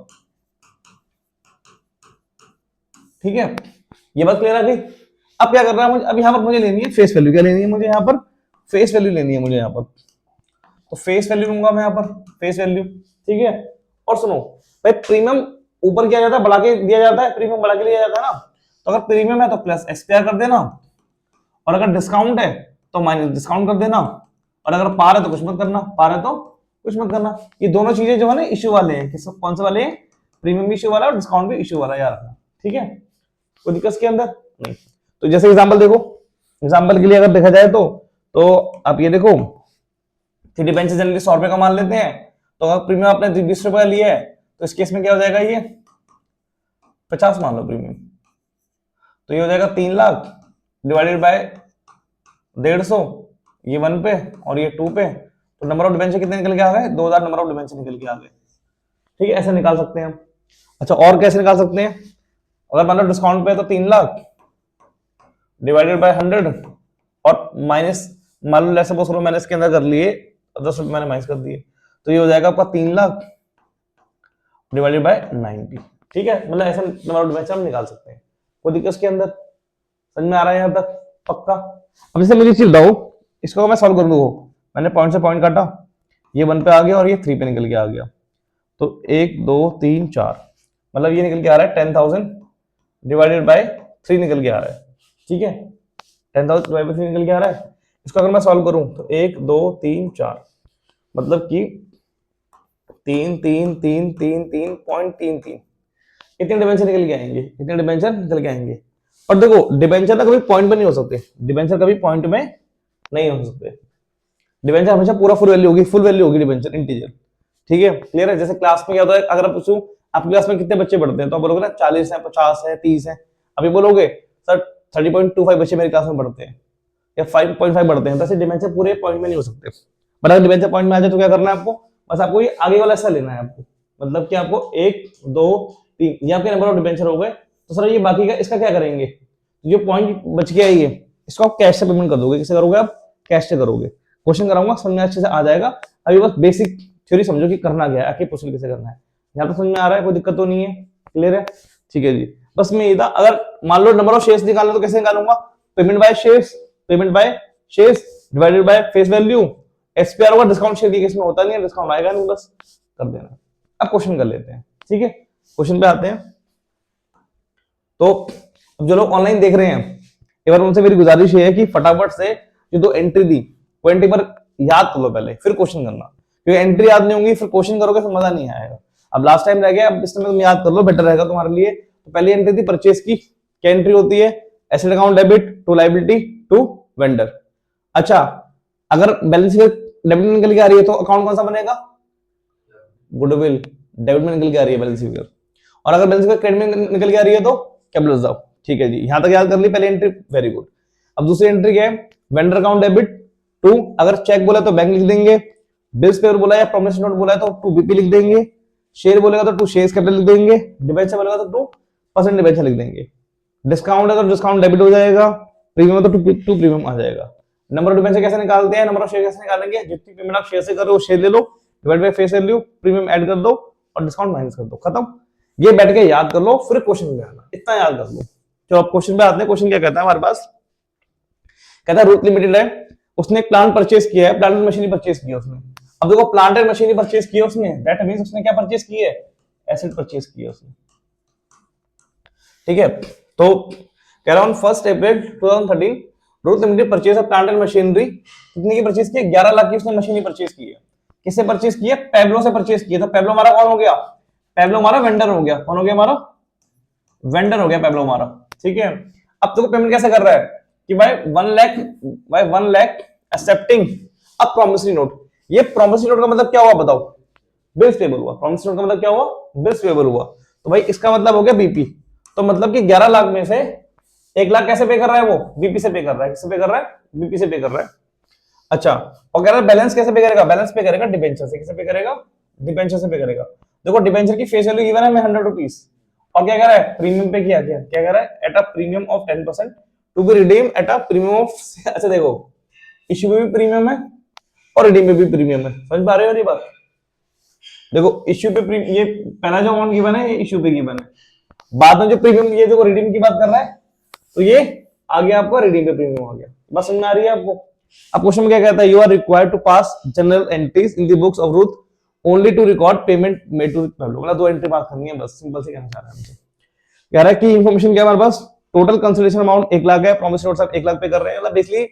ठीक है, ये बात क्लियर है भाई। अब क्या कर रहा है मुझे, अब यहाँ पर मुझे लेनी है फेस वैल्यू, क्या लेनी है मुझे यहाँ पर, फेस वैल्यू लेनी है मुझे यहाँ पर। तो फेस वैल्यू लूंगा मैं यहाँ पर, फेस वैल्यू, ठीक है। और सुनो भाई, प्रीमियम ऊपर किया जाता है, बढ़ा के दिया जाता है, प्रीमियम बढ़ा के लिया जाता है ना। तो अगर प्रीमियम है तो प्लस एसपीआर कर देना, और अगर डिस्काउंट है तो माइनस डिस्काउंट कर देना, और अगर पार है तो कुछ मत करना, पार है तो कुछ मत करना। ये दोनों चीजें जो है ना इश्यू वाले हैं, किस कौन से वाले हैं, प्रीमियम भी इश्यू वाला है और डिस्काउंट भी इश्यू वाला है, याद रखना, ठीक है, कोई दिक्कत के अंदर नहीं। तो जैसे एग्जांपल देखो, एग्जांपल के लिए अगर देखा जाए तो आप ये देखो, डिबेंचर जनरली 100 रुपए का मान लेते हैं, तो अगर प्रीमियम आपने 20 रुपए लिया है, तो इस केस में क्या हो जाएगा, ये 50 मान लो प्रीमियम, तो ये हो जाएगा 3 लाख डिवाइडेड बाय 150, ये 1 पे और ये 2 पे। तो नंबर ऑफ डिबेंचर कितने निकल के आ गए, 2000 नंबर ऑफ डिबेंचर निकल के आ गए, ठीक है, ऐसे निकाल सकते हैं हम। अच्छा, और कैसे निकाल सकते हैं, अगर मान लो डिस्काउंट पे है तो 3 लाख डिवाइडेड बाय 100, और माइनस, मान लो लेट्स सपोज मैंने इसके अंदर कर लिए 10 रुपए मैंने माइनस कर दिए, तो ये हो जाएगा आपका 3 लाख डिवाइडेड बाय 90, ठीक है। मतलब ऐसा नंबर ऑफ डिबेंचर हम निकाल सकते हैं, कोई दिक्कत इसके अंदर, समझ में आ रहा है यहाँ तक, पक्का। अब जैसे मुझे चीज बताओ, इसको मैं सॉल्व कर दूं, मैंने पॉइंट से पॉइंट काटा, ये 1 पे आ गया और ये 3 पे निकल के आ गया, तो 1 2 3 4, मतलब ये निकल के आ रहा है 10,000 डिवाइडेड बाय 3 निकल के आ रहा है, ठीक है, 10,000 डिवाइडेड बाय 3 निकल के आ रहा है। इसको अगर मैं सॉल्व करूं तो 1 2 3 4, मतलब कि 3 3 3 3 3.33, इतने डिबेंचर निकल के आएंगे, इतने डिबेंचर निकल के आएंगे। और देखो डिबेंचर ना कभी पॉइंट में नहीं हो सकते, डिबेंचर कभी पॉइंट में नहीं हो सकते, डिबेंचर हमेशा पूरा फुल वैल्यू होगी डिबेंचर इंटीजर, ठीक है, क्लियर है। जैसे क्लास में क्या होता है, अगर पूछूं आपकी क्लास में कितने बच्चे पढ़ते हैं, तो आप बोलोगे ना 40 है, 50 है, 30 है, अभी बोलोगे सर 30.25 बच्चे मेरी क्लास में पढ़ते हैं या 5.5 पढ़ते हैं, तो ऐसे डिबेंचर पूरे पॉइंट में नहीं हो सकते, बट अगर डिबेंचर पॉइंट में आ जाए तो क्या करना है आपको, बस आपको ये आगे वाला ऐसा लेना है आपको, मतलब कि आपको 1 2 3 ये आपके नंबर ऑफ डिबेंचर हो गए। तो सर ये बाकी का इसका क्या करेंगे, जो पॉइंट बच गया ये इसको आप कैश से पेमेंट कर दोगे। किससे करोगे आप, कैश से करोगे। क्वेश्चन कराऊंगा समझ में अच्छे से आ जाएगा। अभी बस बेसिक थ्योरी समझो कि करना क्या है, आके क्वेश्चन कैसे करना है। यहाँ तो समझ में आ रहा है, कोई दिक्कत तो नहीं है, क्लियर है, ठीक है जी। बस मैं ये था, अगर मान लो नंबर ऑफ शेयर्स निकालना तो कैसे निकालूंगा, payment by shares, payment by shares divided by face value, SPR होगा, डिस्काउंट शेयर की केस में होता नहीं है, डिस्काउंट आएगा नहीं, बस कर देना। अब क्वेश्चन कर लेते हैं, ठीक है, क्वेश्चन पे आते हैं। तो अब जो लोग ऑनलाइन देख रहे हैं, एक बार उनसे मेरी गुजारिश है कि फटाफट से जो दो एंट्री दी वो एंट्री पर याद कर लो पहले, फिर क्वेश्चन करना, क्योंकि एंट्री याद नहीं होंगी फिर क्वेश्चन करोगे फिर मजा नहीं आएगा। अब लास्ट टाइम रह गया, अब इस समय तुम याद कर लो, बेटर रहेगा तुम्हारे लिए। तो पहली एंट्री थी परचेज की, क्या एंट्री होती है, asset account debit to liability to vendor. अच्छा, अगर बैलेंस शीट डेबिट में निकल के आ रही है तो अकाउंट कौन सा बनेगा, गुडविल, डेबिट में निकल के आ रही है बैलेंस शीट। और अगर बैलेंस शीट क्रेडिट में निकल के आ रही है तो कैपिटल रिजर्व, ठीक है जी, यहां तक याद कर ली पहली एंट्री, वेरी गुड। अब दूसरी एंट्री क्या है, वेंडर अकाउंट डेबिट टू, अगर चेक बोला तो बैंक लिख देंगे, बिल्स पेयर बोला या प्रॉमिस नोट बोला है तो टू बीपी लिख देंगे, शेयर बोलेगा तो टू शेयर्स कैपिटल लिख देंगे, डिबेंचर बोलेगा तो 2% डिबेंचर लिख देंगे, डिस्काउंट है तो डिस्काउंट डेबिट हो जाएगा, प्रीमियम है तो टू प्रीमियम आ जाएगा। नंबर ऑफ डिबेंचर कैसे निकालते हैं, नंबर ऑफ शेयर कैसे निकालेंगे, जितनी पेमेंट आप शेयर से कर रहे हो शेयर ले लो, divide by face value, premium add कर दो और डिस्काउंट माइनस कर दो, खत्म। ये बैठ के याद कर लो, फिर क्वेश्चन में आना, इतना याद कर लो। चलो अब क्वेश्चन पे आते हैं। क्वेश्चन क्या कहता है हमारे पास, कहता है रूथ लिमिटेड है, उसने एक प्लांट परचेज किया है, प्लांट एंड मशीनरी परचेज किया उसने। अब देखो प्लांट एंड मशीनरी परचेज किया उसने, दैट मींस उसने क्या परचेज की है, एसेट परचेज किया उसने, ठीक है। तो कह रहा हूं 1 अप्रैल 2013 Ruth limited purchase of plant and machinery, कितने की परचेज की है, 11 लाख की उसने मशीनरी परचेज की है। किससे परचेज की है, पैब्लो से परचेज की है। तो पैब्लो हमारा कौन हो गया, पैब्लो हमारा वेंडर हो गया, कौन हो गया हमारा, वेंडर हो गया पैब्लो हमारा, ठीक है। अब देखो पेमेंट कैसे कर रहा है कि भाई 1 lakh accepting a promissory note. ये प्रॉमिसरी नोट का मतलब क्या हुआ बताओ, बिल्स पेबल हुआ। प्रॉमिसरी नोट का मतलब क्या हुआ, बिल्स पेबल हुआ। तो भाई इसका मतलब हो गया बीपी। तो मतलब कि 11 लाख में से 1 लाख कैसे पे कर रहा है, वो बीपी से पे कर रहा है, किससे पे कर रहा है, बीपी से पे कर रहा है। अच्छा, और कह रहा है बैलेंस कैसे पे करेगा, बैलेंस पे करेगा डिबेंचर से, किसे पे करेगा, डिबेंचर से पे करेगा। देखो डिबेंचर की फेस वैल्यू गिवन है हमें 100 रुपीज, और क्या कह रहा है, प्रीमियम पे किया, क्या कह रहा है, at a premium of 10% to be redeem at a premium of अच्छा देखो इश्यू में भी प्रीमियम है और रिडीम में भी प्रीमियम है, समझ पा रहे हो ये बात। देखो इश्यू पे ये पहला जो अमाउंट गिवन है ये इश्यू पे गिवन है, बाद में जो प्रीमियम ये जो रिडीम की बात कर रहा है तो ये आ गया आपको रिडीम पे प्रीमियम आ गया, बस समझ में आ रही है आपको। अब क्वेश्चन में क्या कहता है, you are required to pass journal entries in the books of Ruth only to record payment made to Pablo, मतलब 2 एंट्री पास करनी है, बस सिंपल से कहना चाह रहा है हमसे। कह रहा है कि इंफॉर्मेशन क्या है हमारे पास, टोटल कंसिडरेशन अमाउंट 1 लाख है, प्रॉमिस नोट्स आप 1 लाख पे कर रहे हैं, मतलब बेसिकली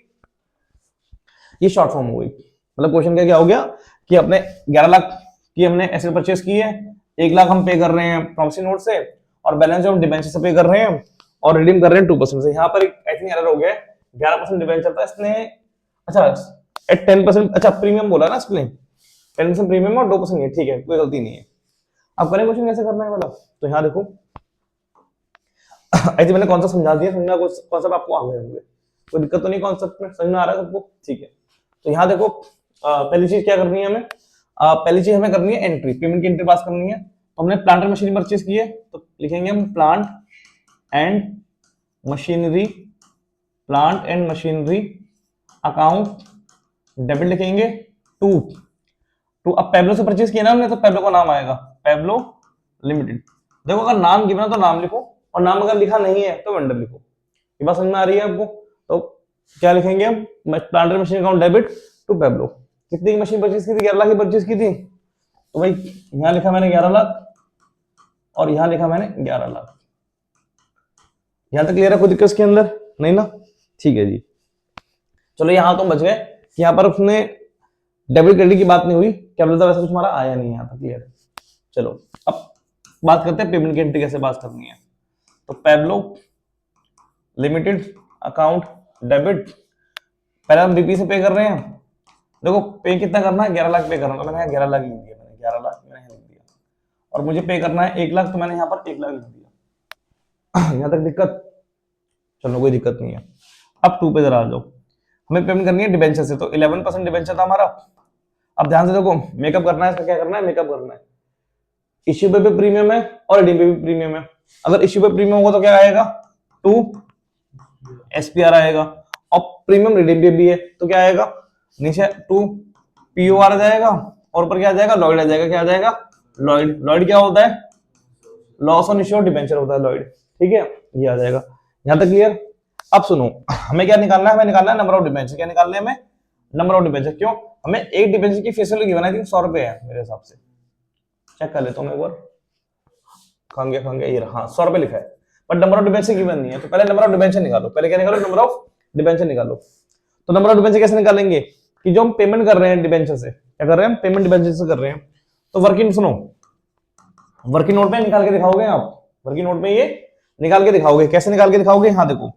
ये शॉर्ट फॉर्म हो गई। मतलब क्वेश्चन क्या हो गया कि अपने 11 लाख की हमने एसेट परचेज की है, 1 लाख हम पे कर रहे हैं प्रॉमिस नोट से और बैलेंस जो हम डिबेंचर से पे कर रहे हैं और रिडीम कर रहे हैं 2% से। यहाँ पर आई थिंक एरर हो गया, 11% डिबेंचर था इसने, अच्छा एट 10%, अच्छा प्रीमियम बोला ना इसने, 10% प्रीमियम और 2% ये, ठीक है कोई गलती नहीं है। अब करें क्वेश्चन कैसे करना है वाला, तो यहाँ देखो आई थिंक मैंने कॉन्सेप्ट समझा दिया, समझना कॉन्सेप्ट आपको आ गए होंगे, कोई दिक्कत तो नहीं कॉन्सेप्ट में, समझ में आ रहा है सबको, ठीक है। तो यहाँ देखो पहली चीज क्या करनी है हमें, पहली चीज हमें करनी है एंट्री, पेमेंट की एंट्री पास करनी है। तो हमने प्लांट एंड मशीनरी परचेज की है तो लिखेंगे हम plant and machinery, plant and machinery account debit लिखेंगे टू अब पैब्लो से परचेज किया ना हमने तो पैब्लो का नाम आएगा पैब्लो लिमिटेड। देखो अगर नाम गिवन है तो नाम लिखो और नाम अगर लिखा नहीं है तो वेंडर लिखो, ये बात समझ में आ रही है आपको। तो क्या लिखेंगे हम, plant and machinery account debit to Pablo. कितनी की मशीन परचेज की थी, 11 लाख की परचेज की थी, तो भाई यहां लिखा मैंने 11 लाख और यहां लिखा मैंने 11 लाख। यहां तक क्लियर है, कोई दिक्कत इसके अंदर नहीं ना, ठीक है जी। चलो यहां तो बच गए, यहां पर उसने डेबिट क्रेडिट की बात नहीं हुई, क्या बोलता वैसे कुछ हमारा आया नहीं, यहां तक क्लियर है। चलो अब बात करते हैं पेमेंट की एंट्री कैसे पास करनी है। तो पैब्लो लिमिटेड अकाउंट डेबिट, पहले हम बीपी से पे कर रहे हैं, देखो पे कितना करना है, 11 लाख पे करना है, तो मैंने 11 लाख लिख दिया, मैंने 11 लाख मैंने लिख दिया, और मुझे पे करना है 1 लाख तो मैंने यहाँ पर 1 लाख लिख दिया। यहाँ तक दिक्कत, चलो कोई दिक्कत नहीं है। अब 2 पे जरा आ जाओ, हमें पेमेंट करनी है डिबेंचर से, तो 11% डिबेंचर था हमारा, अब ध्यान से देखो, मेकअप करना है, इसका क्या करना है, मेकअप करना है। इश्यू पे भी प्रीमियम है और रिडीम पे भी प्रीमियम है। अगर इश्यू पे प्रीमियम होगा तो क्या आएगा, 2 SPR आएगा, और प्रीमियम रिडीम पे भी है तो क्या आएगा, नीचे 2 POR आ जाएगा, और ऊपर क्या आ जाएगा, लॉयड आ जाएगा। क्या आ जाएगा, लॉयड। लॉयड क्या होता है, लॉस ऑन इश्यू डिबेंचर होता है लॉयड, ठीक है, ये आ जाएगा। यहां तक क्लियर। अब सुनो, हमें क्या निकालना है, हमें निकालना है नंबर ऑफ डिबेंचर। क्या निकालना है हमें, नंबर ऑफ डिबेंचर। क्यों, हमें एक डिबेंचर की फेस वैल्यू गिवन है, 100 है मेरे हिसाब से, चेक कर लेता हूं मैं एक बार। कहां गया ये रहा, हाँ 100 लिखा है, but number of debenture given नहीं है। तो पहले नंबर ऑफ डिबेंचर निकालो, पहले क्या निकालो, नंबर ऑफ डिबेंचर निकालो। तो नंबर ऑफ डिबेंचर कैसे निकालेंगे, कि जो हम पेमेंट कर रहे हैं डिबेंचर से, क्या कर रहे हैं, पेमेंट डिबेंचर से कर रहे हैं। तो वर्किंग सुनो, वर्किंग नोट में निकाल के दिखाओगे आप, वर्किंग नोट में ये निकाल के दिखाओगे। कैसे निकाल के दिखाओगे, हाँ देखो,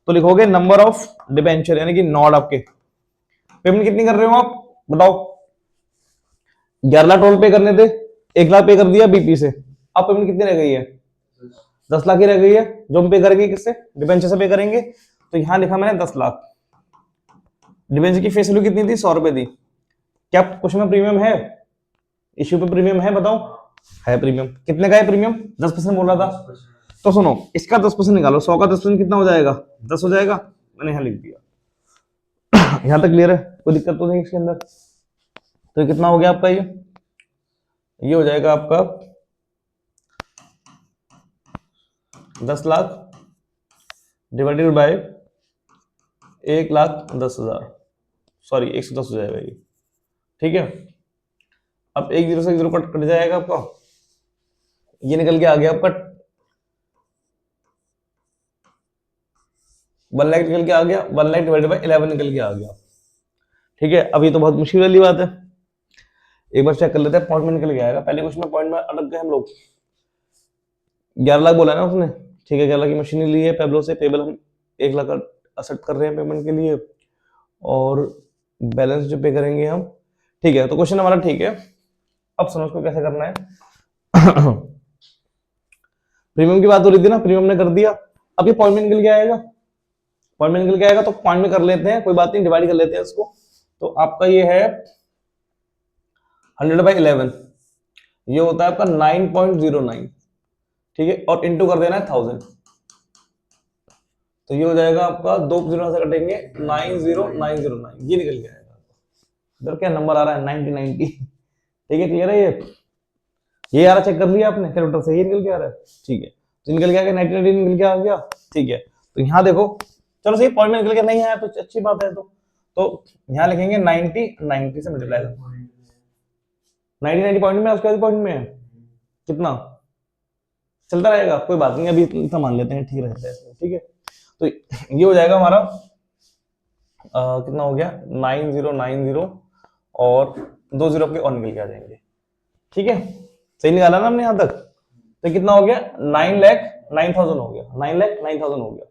तो लिखोगे नंबर ऑफ डिबेंचर, यानी कि नॉट आपके पेमेंट कितनी कर रहे हो आप बताओ। 11 लाख टोल पे करने थे, 1 लाख पे कर दिया BP से, अब पेमेंट कितनी रह गई है, 10 लाख ही रह गई है, जो हम पे करेंगे किससे, डिबेंचर से पे करेंगे। तो यहां लिखा मैंने 10 लाख। डिबेंचर की फेस वैल्यू कितनी थी, 100 रुपए थी। क्या कुछ में प्रीमियम है, इश्यू पे प्रीमियम है बताओ, है प्रीमियम। कितने का है प्रीमियम, 10% बोल रहा था। तो सुनो, इसका 10% निकालो, 100 का 10% कितना हो जाएगा, 10 हो जाएगा, मैंने यहां लिख दिया। यहां तक क्लियर है, कोई दिक्कत तो नहीं इसके अंदर। तो ये कितना हो गया आपका, ये हो जाएगा आपका 10 लाख डिवाइडेड बाय 1,10,000, सॉरी 110 हो जाएगा ये, ठीक है। अब 1 0 से 1 0 कट जाएगा आपका, ये निकल के आ गया आपका 1 लाख निकल के आ गया, 1 लाख डिवाइडेड बाय 11 निकल के आ गया, ठीक है। अब ये तो बहुत मुश्किल वाली बात है, एक बार चेक कर लेते हैं, पॉइंट में निकल के आएगा। पहले क्वेश्चन में पॉइंट में अटक गए हम लोग। 11 लाख बोला है ना उसने, ठीक है, 11 लाख की मशीन ली है पेबलो से, पेबल हम 1 लाख एक्सेप्ट कर रहे हैं पेमेंट के लिए, और बैलेंस जो पे करेंगे हम, ठीक है। तो क्वेश्चन हमारा ठीक है। अब समझ को कैसे करना है। प्रीमियम की बात हो रही थी ना, प्रीमियम ने कर दिया, अब ये पॉइंट में निकल के आएगा, पॉइंट में निकल के आएगा, तो पॉइंट में कर लेते हैं, कोई बात नहीं, डिवाइड कर लेते हैं इसको। तो आपका ये है 100/11, ये होता है आपका 9.09, ठीक है, और इंटू कर देना है 1000, तो ये हो जाएगा आपका 2 0 से कटेंगे 90909, ये निकल के आएगा। इधर क्या नंबर आ रहा है, 9090, ठीक है, क्लियर है ये आ रहा, चेक कर लिया आपने कैलकुलेटर से, ये निकल के आ रहा है, ठीक है। तो निकल के आ गया 9090, निकल के आ गया, ठीक है। तो यहाँ देखो, चलो सही, पॉइंट में निकल के नहीं आया तो अच्छी बात है। तो यहाँ लिखेंगे 90 से मल्टीप्लाई, 90 पॉइंट में, उसके बाद पॉइंट में है कितना चलता रहेगा, कोई बात नहीं, अभी इतना मान लेते हैं, ठीक रहता है, ठीक है। तो ये हो जाएगा हमारा कितना हो गया, 9090, और 2 0 आपके और निकल के आ जाएंगे, ठीक है। सही निकाला ना हमने यहाँ तक। तो कितना हो गया, 9,09,000 हो गया, 9,09,000 हो गया।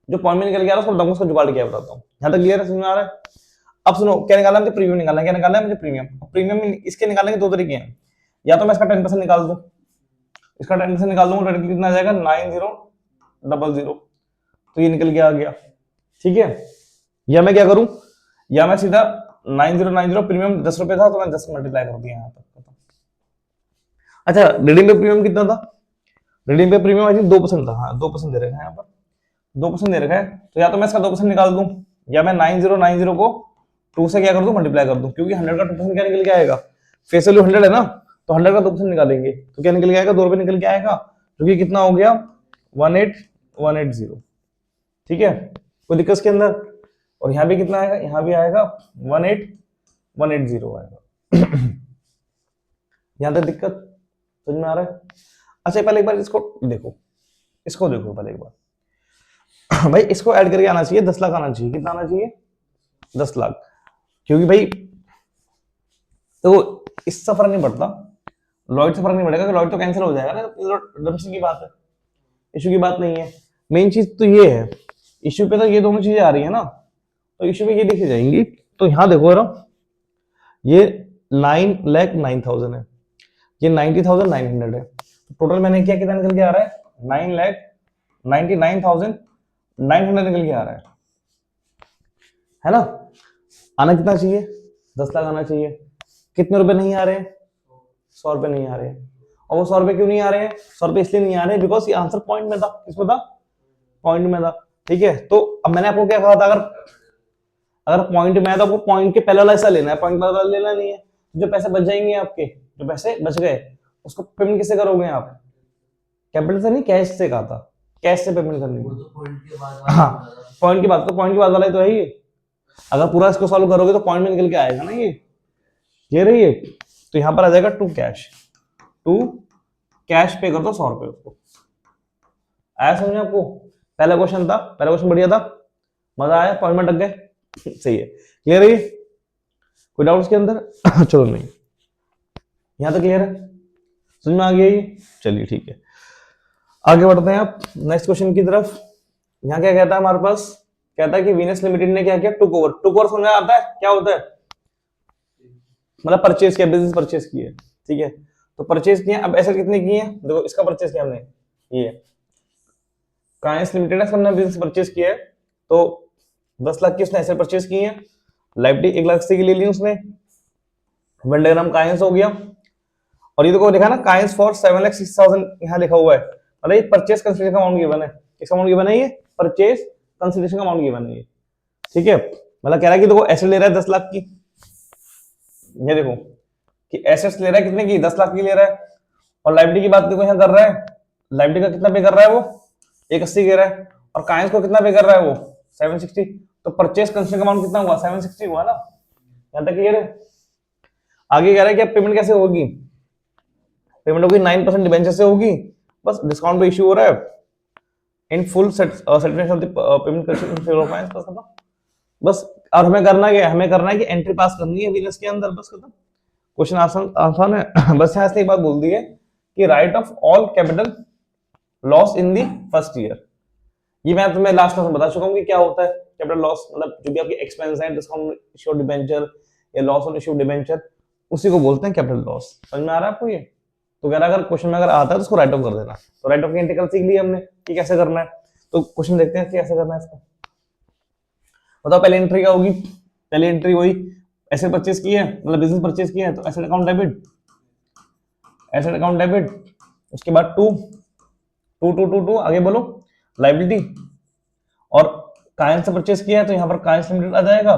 जो पॉइंट में निकल गया उसको बताऊंगा, उसको जुगाड़ क्या बताता हूँ। यहाँ तक क्लियर है, समझ में आ रहा है। अब सुनो, क्या निकालना है मुझे, प्रीमियम निकालना है। क्या निकालना है मुझे, प्रीमियम। प्रीमियम इसके निकालने के 2 तरीके हैं, या तो मैं इसका 10% निकाल दूं, इसका 10% निकाल दूंगा, डायरेक्टली कितना आ जाएगा 9000, तो ये निकल के आ गया, ठीक है। या मैं क्या करूं, या मैं सीधा 9090, प्रीमियम 10 रुपए था तो मैं 10 मल्टीप्लाई कर दिया यहाँ तक। अच्छा, रिडीम पे प्रीमियम कितना था, रिडीम पे प्रीमियम आई थिंक 2% था, हाँ 2% दे रखा है यहाँ पर, 2% दे रखा है। तो या तो मैं इसका 2% निकाल दूं, या मैं 9090 को 2 से क्या कर दूं, मल्टीप्लाई कर दूं, क्योंकि 100 का 2% क्या निकल के आएगा, फेस वैल्यू 100 है ना, तो 100 का 2% निकालेंगे तो क्या निकल के आएगा, 2 रुपए निकल के आएगा, जो कि कितना हो गया 18180, ठीक है, कोई दिक्कत के अंदर। और यहाँ भी कितना आएगा, यहाँ भी आएगा 18180 आएगा। यहाँ तक दिक्कत समझ में आ रहा है। अच्छा पहले एक बार इसको देखो, इसको देखो पहले एक बार। भाई इसको ऐड करके आना चाहिए, 10 लाख आना चाहिए, कितना आना चाहिए 10 लाख, क्योंकि भाई तो इससे फर्क नहीं पड़ता, लॉयड से फर्क नहीं पड़ेगा, लॉयड तो कैंसिल हो जाएगा ना, रिडम्पशन की बात है, इशू की बात नहीं है। मेन चीज तो ये है, इशू पे तो ये दोनों चीजें आ रही है ना, तो इशू पे ये देखी जाएंगी। तो यहाँ देखो ना, ये 9,09,000 है, ये 90,900 है, टोटल मैंने क्या कितना निकल के आ रहा है 9,99,900 निकल के आ रहा है ना। आना कितना चाहिए, 10 लाख आना चाहिए, कितने रुपए नहीं आ रहे हैं? 100 रुपए नहीं आ रहे हैं। और वो 100 रुपए क्यों नहीं आ रहे हैं? 100 रुपए इसलिए नहीं आ रहे हैं बिकॉज ये आंसर पॉइंट में था। किसमें था? पॉइंट में था। ठीक है, तो अब मैंने आपको क्या कहा था, अगर अगर पॉइंट में है तो आपको पॉइंट के पहले वाला हिस्सा लेना है, पॉइंट वाला लेना नहीं है। जो पैसे बच जाएंगे आपके, जो पैसे बच गए उसको पेमेंट किससे करोगे आप? कैपिटल से नहीं, कैश से कहा था, कैश से पेमेंट करनी है। हाँ, पॉइंट की बात, तो पॉइंट की बात वाला ही तो है ये। अगर पूरा इसको सॉल्व करोगे तो पॉइंट में निकल के आएगा ना ये रही है। तो यहां पर आ जाएगा टू कैश पे कर दो 100 रुपए उसको। आया समझ में आपको? पहला क्वेश्चन था, पहला क्वेश्चन बढ़िया था, मजा आया, पॉइंट में अटक गए। सही है, क्लियर है ये? कोई डाउट इसके अंदर? चलो नहीं, यहां तक क्लियर है, समझ में आ गया ये? चलिए ठीक है, आगे बढ़ते हैं आप नेक्स्ट क्वेश्चन की तरफ। यहाँ क्या कहता है हमारे पास? कहता है कि वीनस लिमिटेड ने क्या किया? टुक ओवर समझ में आता है क्या होता है? मतलब परचेज किया, बिजनेस परचेज किया, ठीक है। तो परचेज किया, अब एसेट कितने किए हैं? देखो इसका परचेज किया हमने, ये काइंस लिमिटेड हमने बिजनेस परचेज किया है, तो 10 लाख की उसने एसेट परचेज की है। लाइबिलिटी 1 लाख की ले ली उसने, वेंडरग्राम काइंस हो गया। और ये देखो देखा ना, काइंस फॉर 7,60,000 यहाँ लिखा हुआ है, मतलब ये परचेज कंसीडरेशन का अमाउंट गिवन है। किसका अमाउंट गिवन है? ये परचेज कंसीडरेशन का अमाउंट गिवन है ये, ठीक है। मतलब कह रहा है कि देखो एसेट ले रहा है 10 लाख की, ये देखो कि एसेट्स ले रहा है कितने की? 10 लाख की ले रहा है। और लाइबिलिटी की बात देखो यहाँ कर रहा है, लाइबिलिटी का कितना पे कर रहा है वो? 180 कह रहा है। और काइंस को कितना पे कर रहा है वो? 760। तो परचेज कंसीडरेशन का अमाउंट कितना हुआ? 760 हुआ ना, यहाँ तक क्लियर है। आगे कह रहा है कि अब पेमेंट कैसे होगी? पेमेंट होगी 9% डिबेंचर से होगी, बस डिस्काउंट पे इशू हो रहा है, in full settlement of the payment बस खत्म। बस और हमें करना क्या है? हमें करना है कि एंट्री पास करनी है वीनस के अंदर, बस खत्म। क्वेश्चन आसान आसान है। बस यहाँ से एक बात बोल दी है कि right of all capital loss in the first year. ये मैं तुम्हें लास्ट में बता चुका हूँ कि क्या होता है कैपिटल लॉस, मतलब जो भी आपके एक्सपेंस है, डिस्काउंट इश्यू डिबेंचर या लॉस ऑन इश्यू डिबेंचर, उसी को बोलते हैं कैपिटल लॉस। समझ में आ रहा है आपको ये? तो कह रहा अगर क्वेश्चन में अगर आता है तो उसको राइट ऑफ कर देना। तो राइट ऑफ की एंट्री कल सीख ली हमने कि कैसे करना है, तो क्वेश्चन देखते हैं कैसे करना है इसका। बताओ पहले एंट्री क्या होगी? पहले एंट्री वही एसेट परचेज की है, मतलब बिजनेस परचेज किया है, तो asset account debit, asset account debit. उसके बाद टू आगे बोलो लाइबिलिटी। और काइंस से परचेज किया है तो यहाँ पर काइंस लिमिटेड आ जाएगा।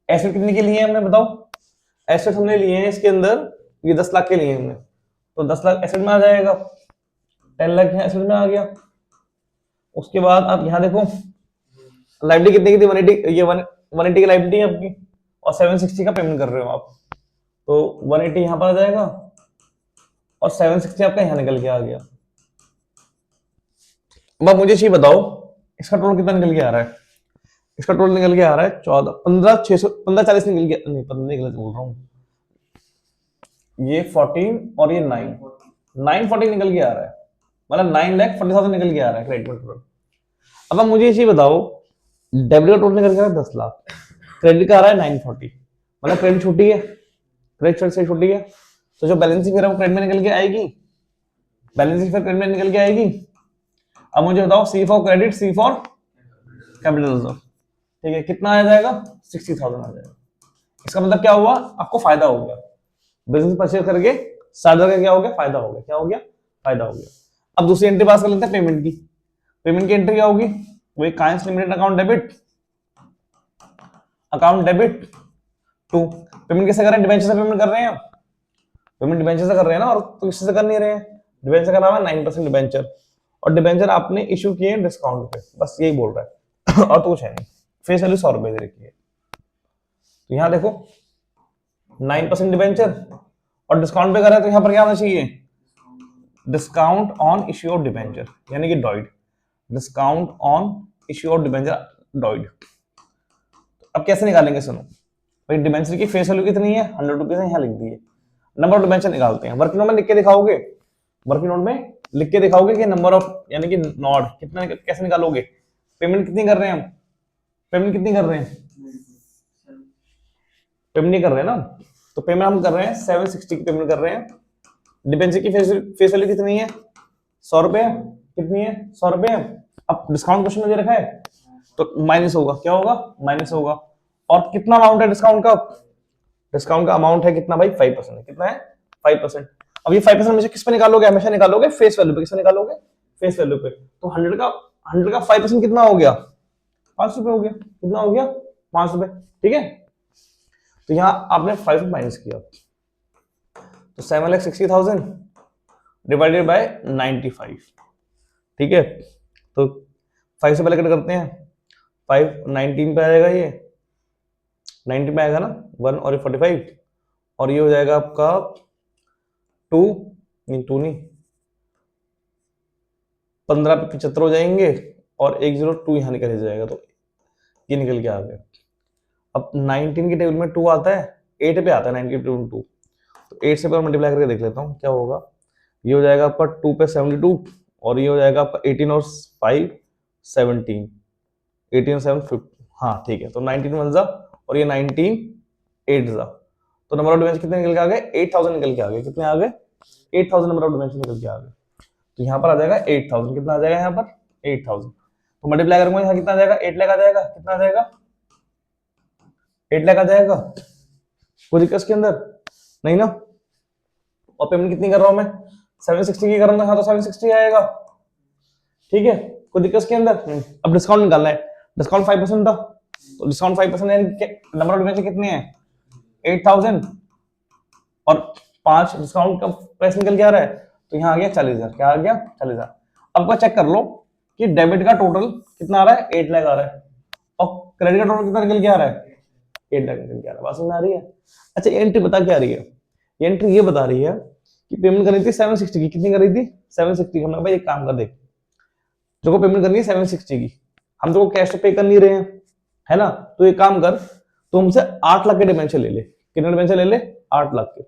एसेट कितने के लिए हमने बताओ? एसेट हमने लिए हैं इसके अंदर, ये 10 लाख के लिए हमने, तो 10 लाख एसेट में आ जाएगा, 10 लाख यहाँ एसेट में आ गया। उसके बाद आप यहाँ देखो लाइबिलिटी कितने की थी? 180, ये 180 की लाइबिलिटी है आपकी, और 760 का पेमेंट कर रहे हो आप, तो 180 यहाँ पर आ जाएगा और 760 आपका यहाँ निकल के आ गया। अब मुझे ये बताओ इसका टोटल कितना निकल के आ रहा है? इसका टोटल निकल के आ रहा है 15,600 निकल के, नहीं 15 गलत बोल रहा हूँ, ये 14 और ये 940 निकल के आ रहा है, मतलब 9,40,000 निकल के आ रहा है क्रेडिट टोटल। अब मुझे ये चीज बताओ, डेबिट का टोटल निकल के आ रहा है 10 लाख, क्रेडिट का आ रहा है 940, मतलब क्रेडिट छुट्टी है, क्रेडिट से छुट्टी है, तो जो बैलेंस फिर वो क्रेडिट में निकल के आएगी, बैलेंस फिर क्रेडिट में निकल के आएगी। अब मुझे बताओ C for credit, C for capital reserve, ठीक है, कितना आ जाएगा? 60,000 आ जाएगा। इसका मतलब क्या हुआ? आपको फायदा हो गया, बिजनेस परचेज करके 60,000 का क्या हो गया? फायदा हो गया। क्या हो गया? फायदा हो गया। अब दूसरी एंट्री पास कर लेते हैं पेमेंट की। पेमेंट की एंट्री क्या होगी? वही काइंस limited account debit, account debit to payment कैसे कर रहे हैं? डिबेंचर से पेमेंट कर रहे हैं, पेमेंट डिबेंचर से कर रहे हैं ना, और तो किसी से कर नहीं रहे हैं। डिबेंचर का नाम है 9% डिबेंचर, और डिबेंचर आपने इशू किए हैं डिस्काउंट पे, बस यही बोल रहा है और तो कुछ है नहीं। फेस वैल्यू 100 रुपए दे रखी है, तो यहाँ देखो 9% डिबेंचर और डिस्काउंट पे कर रहे हैं, तो यहाँ पर क्या होना चाहिए? Discount on issue of debenture, यानी कि डॉइड, discount on issue of debenture डॉइड। अब कैसे निकालेंगे? सुनो भाई, डिबेंचर की फेस वैल्यू कितनी है? 100 रुपीज है, यहाँ लिख दी है। नंबर ऑफ डिबेंचर निकालते हैं, वर्किंग नोट में लिख के दिखाओगे, वर्किंग नोट में लिख के दिखाओगे कि नंबर ऑफ यानी कि नॉट कितना, कैसे निकालोगे? पेमेंट कितनी कर रहे हैं हम? पेमेंट कितनी कर रहे हैं? पेमेंट नहीं कर रहे हैं ना, तो पेमेंट हम कर रहे हैं 760 की पेमेंट कर रहे हैं। डिबेंचर की फेस वैल्यू कितनी है? 100 रुपए। कितनी है? 100 रुपए। अब डिस्काउंट क्वेश्चन में दे रखा है तो माइनस होगा, क्या होगा? माइनस होगा। और कितना अमाउंट है डिस्काउंट का? डिस्काउंट का अमाउंट है कितना भाई 5% है, कितना है 5%। अब ये 5% हमेशा किस पे निकालोगे, हमेशा निकालोगे फेस वैल्यू पे, किस पे निकालोगे फेस वैल्यू पे। तो 100 का 5% कितना हो गया 5 रुपए हो गया, कितना हो गया 5 रुपए, ठीक है। तो यहाँ आपने 5 माइनस किया, तो 7,60,000 डिवाइडेड बाय 95, ठीक है। तो 5 से पहले कट करते हैं, 5 19 पे आएगा, ये 19 पे आएगा ना 1 और 45, और ये हो जाएगा आपका 2 नहीं 15 पे 75 हो जाएंगे, और 102 यहाँ निकल जाएगा, तो ये निकल के आ गया। अब 19 के टेबल में 2 आता है, 8 पे आता है 19 के टेबल में 2, तो 8 से पर मल्टीप्लाई करके देख लेता हूँ क्या होगा। ये हो जाएगा आपका 2 पे 72, और ये हो जाएगा आपका 18 और 5 17, 18 और 7 50, हाँ ठीक है। तो 19 1 जा, और ये 19 8 जा, तो नंबर ऑफ डिमेंशन कितने निकल के आ गए 8000 निकल के आ गए, कितने आ गए 8000 नंबर ऑफ डिमेंशन निकल के आ गए। तो यहाँ पर आ जाएगा 8000, कितना आ जाएगा यहाँ पर 8000, तो मल्टीप्लाई करूंगा यहाँ कितना आ जाएगा 8 लाख आ जाएगा, कितना आ जाएगा 8 लाख आ जाएगा, कोई दिक्कत के अंदर नहीं ना। और पेमेंट कितनी कर रहा हूं मैं 760 की कर रहा हूं, हाँ तो 760 आएगा, ठीक है, कोई दिक्कत के अंदर नहीं। अब डिस्काउंट निकालना है, डिस्काउंट 5% था, तो डिस्काउंट 5% नंबर ऑफ डिमेंशन कितने हैं 8000, और 5 डिस्काउंट का प्राइस निकल के आ रहा है, तो यहाँ आ गया 40,000, क्या आ गया 40,000। अब का चेक कर लो कि डेबिट का टोटल कितना आ रहा है 8 लाख आ रहा है, और क्रेडिट का टोटल कितना निकल के आ रहा है 8 लाख निकल के आ रहा है, बात समझ आ रही है। अच्छा ये एंट्री बता क्या रही है, ये एंट्री ये बता रही है कि पेमेंट करनी थी 760 की, कितनी करी थी 760 की। हमने कहा भाई एक काम कर दे, जो को पेमेंट करनी है 760 की, हम तो कैश पे कर नहीं रहे हैं, है ना, तो एक काम कर, तो हमसे 8 लाख के डिमेंशन ले ले, कितने डिमेंशन ले ले 8 लाख के।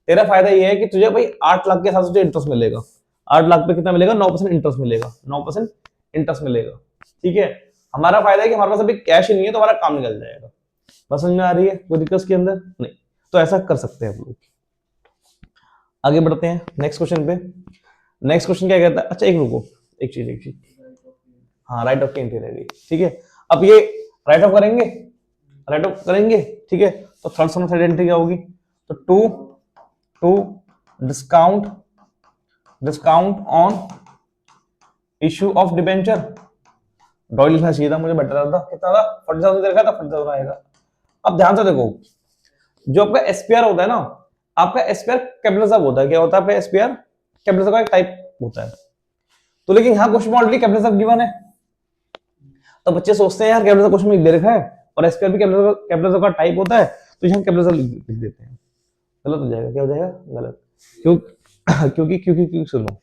तेरा फायदा ये है कि तुझे भाई 8 लाख के साथ तुझे इंटरेस्ट मिलेगा, 8 लाख पे कितना मिलेगा 9% इंटरेस्ट मिलेगा, 9% इंटरेस्ट मिलेगा, ठीक है। हमारा फायदा है कि हमारे पास अभी कैश ही नहीं है, तो हमारा काम निकल जाएगा, बस समझ में आ रही है, कोई दिक्कत के अंदर नहीं। तो ऐसा कर सकते हैं हम लोग। आगे बढ़ते हैं नेक्स्ट क्वेश्चन पे। नेक्स्ट क्वेश्चन क्या कहता है, अच्छा एक रुको, एक चीज, हाँ राइट ऑफ की एंट्री रह गई, ठीक है। अब ये राइट ऑफ करेंगे, ठीक है। तो थर्ड सम थर्ड एंट्री क्या होगी, तो to discount on issue of debenture, Doyle लिखना चाहिए था मुझे, बेटर था, कितना था 40,000 देखा था 40,000 आएगा। अब ध्यान से देखो, जो आपका एसपीआर होता है ना, आपका एसपीआर कैपिटल सब होता है, क्या होता है आपका एसपीआर कैपिटल का एक टाइप होता है, तो लेकिन यहाँ क्वेश्चन में ऑलरेडी कैपिटल सब गिवन है, तो बच्चे सोचते हैं यार कैपिटल क्वेश्चन में दे रखा है और एसपीआर भी कैपिटल का टाइप होता है, तो यहाँ कैपिटल सब लिख देते हैं, गलत हो जाएगा, क्या हो जाएगा गलत, क्योंकि सुनो,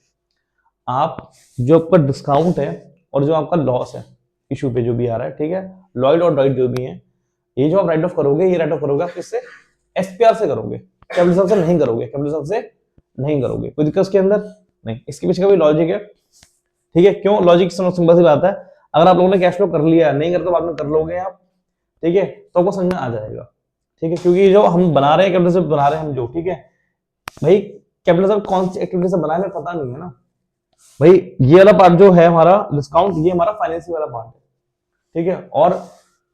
आप जो आपका डिस्काउंट है और जो आपका लॉस है इशू पे जो भी आ रहा है, ठीक है, लॉयड और डॉइड जो भी है, ये जो आप राइट ऑफ करोगे, ये राइट ऑफ करोगे आप किससे एसपीआर से करोगे, कैपिटल से नहीं करोगे, कैपिटल से नहीं करोगे, कोई दिक्कत के अंदर नहीं। इसके पीछे का भी लॉजिक है, ठीक है, क्यों लॉजिक सिंपल सी बात है, अगर आप लोगों ने कैश फ्लो कर लिया, नहीं कर तो बाद में कर लोगे आप, ठीक है, तो आपको समझ में आ जाएगा, ठीक है, क्योंकि जो हम बना रहे हैं कैपिटल से बना रहे हैं हम जो, ठीक है भाई, कैपिटल से कौन सी एक्टिविटी से बनाया हमें पता नहीं है ना भाई, ये वाला पार्ट जो है हमारा डिस्काउंट, ये हमारा फाइनेंसिंग वाला पार्ट है, ठीक है, और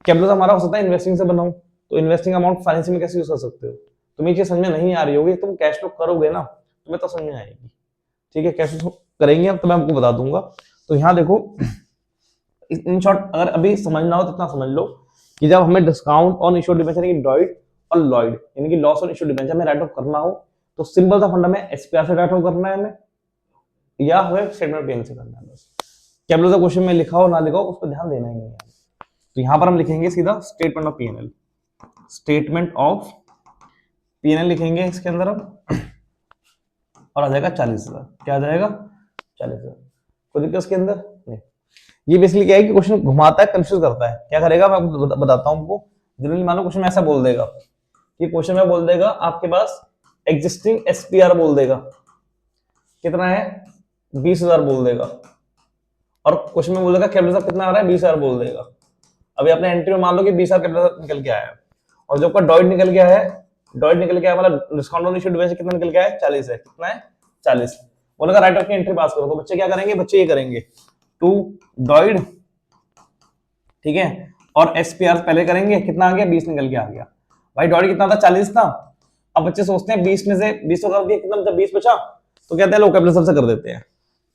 कैपिटल हमारा हो सकता है इन्वेस्टिंग से बनाऊं, तो इन्वेस्टिंग अमाउंट फाइनेंसिंग में कैसे यूज कर सकते हो, तुम्हें ये समझ में नहीं आ रही होगी, तुम कैश फ्लो करोगे ना तुम्हें तो समझ में आएगी, ठीक है, कैश फ्लो करेंगे अब तो मैं आपको बता दूंगा। तो यहाँ देखो इन शॉर्ट अगर अभी समझना हो तो इतना समझ लो कि जब हमें डिस्काउंट ऑन इश्यू डिबेंचर यानी डॉइड और लॉयड यानी कि लॉस ऑन इश्यू डिबेंचर में राइट ऑफ करना हो, तो सिंपल सा फंडा में एसपीआर से राइट ऑफ करना है हमें, या हमें स्टेटमेंट पेन से करना है, बस कैपिटल का क्वेश्चन में लिखा हो ना लिखा हो उस पर ध्यान देना ही नहीं है। तो यहाँ पर हम लिखेंगे सीधा statement of PNL, statement of PNL लिखेंगे इसके अंदर अब, और आ जाएगा 40,000, क्या आ जाएगा 40,000, कोई दिक्कत इसके अंदर नहीं। ये बेसिकली क्या है कि क्वेश्चन घुमाता है, कंफ्यूज करता है, क्या करेगा मैं आपको बताता हूँ आपको। जनरली मान लो क्वेश्चन में ऐसा बोल देगा कि क्वेश्चन में बोल देगा आपके पास एग्जिस्टिंग एसपीआर बोल देगा, कितना है 20,000 बोल देगा, और क्वेश्चन में बोल देगा कैपिटल कितना आ रहा है 20,000 बोल देगा। अभी अपने एंट्री में मान लो कि 20,000 कैपिटल निकल के आया है, और जो आपका डॉइड निकल गया है, डॉइड निकल गया मतलब डिस्काउंट ऑन इश्यूड डिबेंचर कितना निकल गया है 40 है, कितना है 40, बोलेगा राइट ऑफ की एंट्री पास करो, तो बच्चे क्या करेंगे, बच्चे ये करेंगे टू डॉइड, ठीक है, और एसपीआर पहले करेंगे, कितना आ गया 20 निकल के आ गया। भाई डॉट कितना था, 40 था। अब बच्चे सोचते हैं 20 में से 20 तो कर दिया, कितना जब 20 बचा तो कहते हैं लो कैपिटल से कर देते हैं,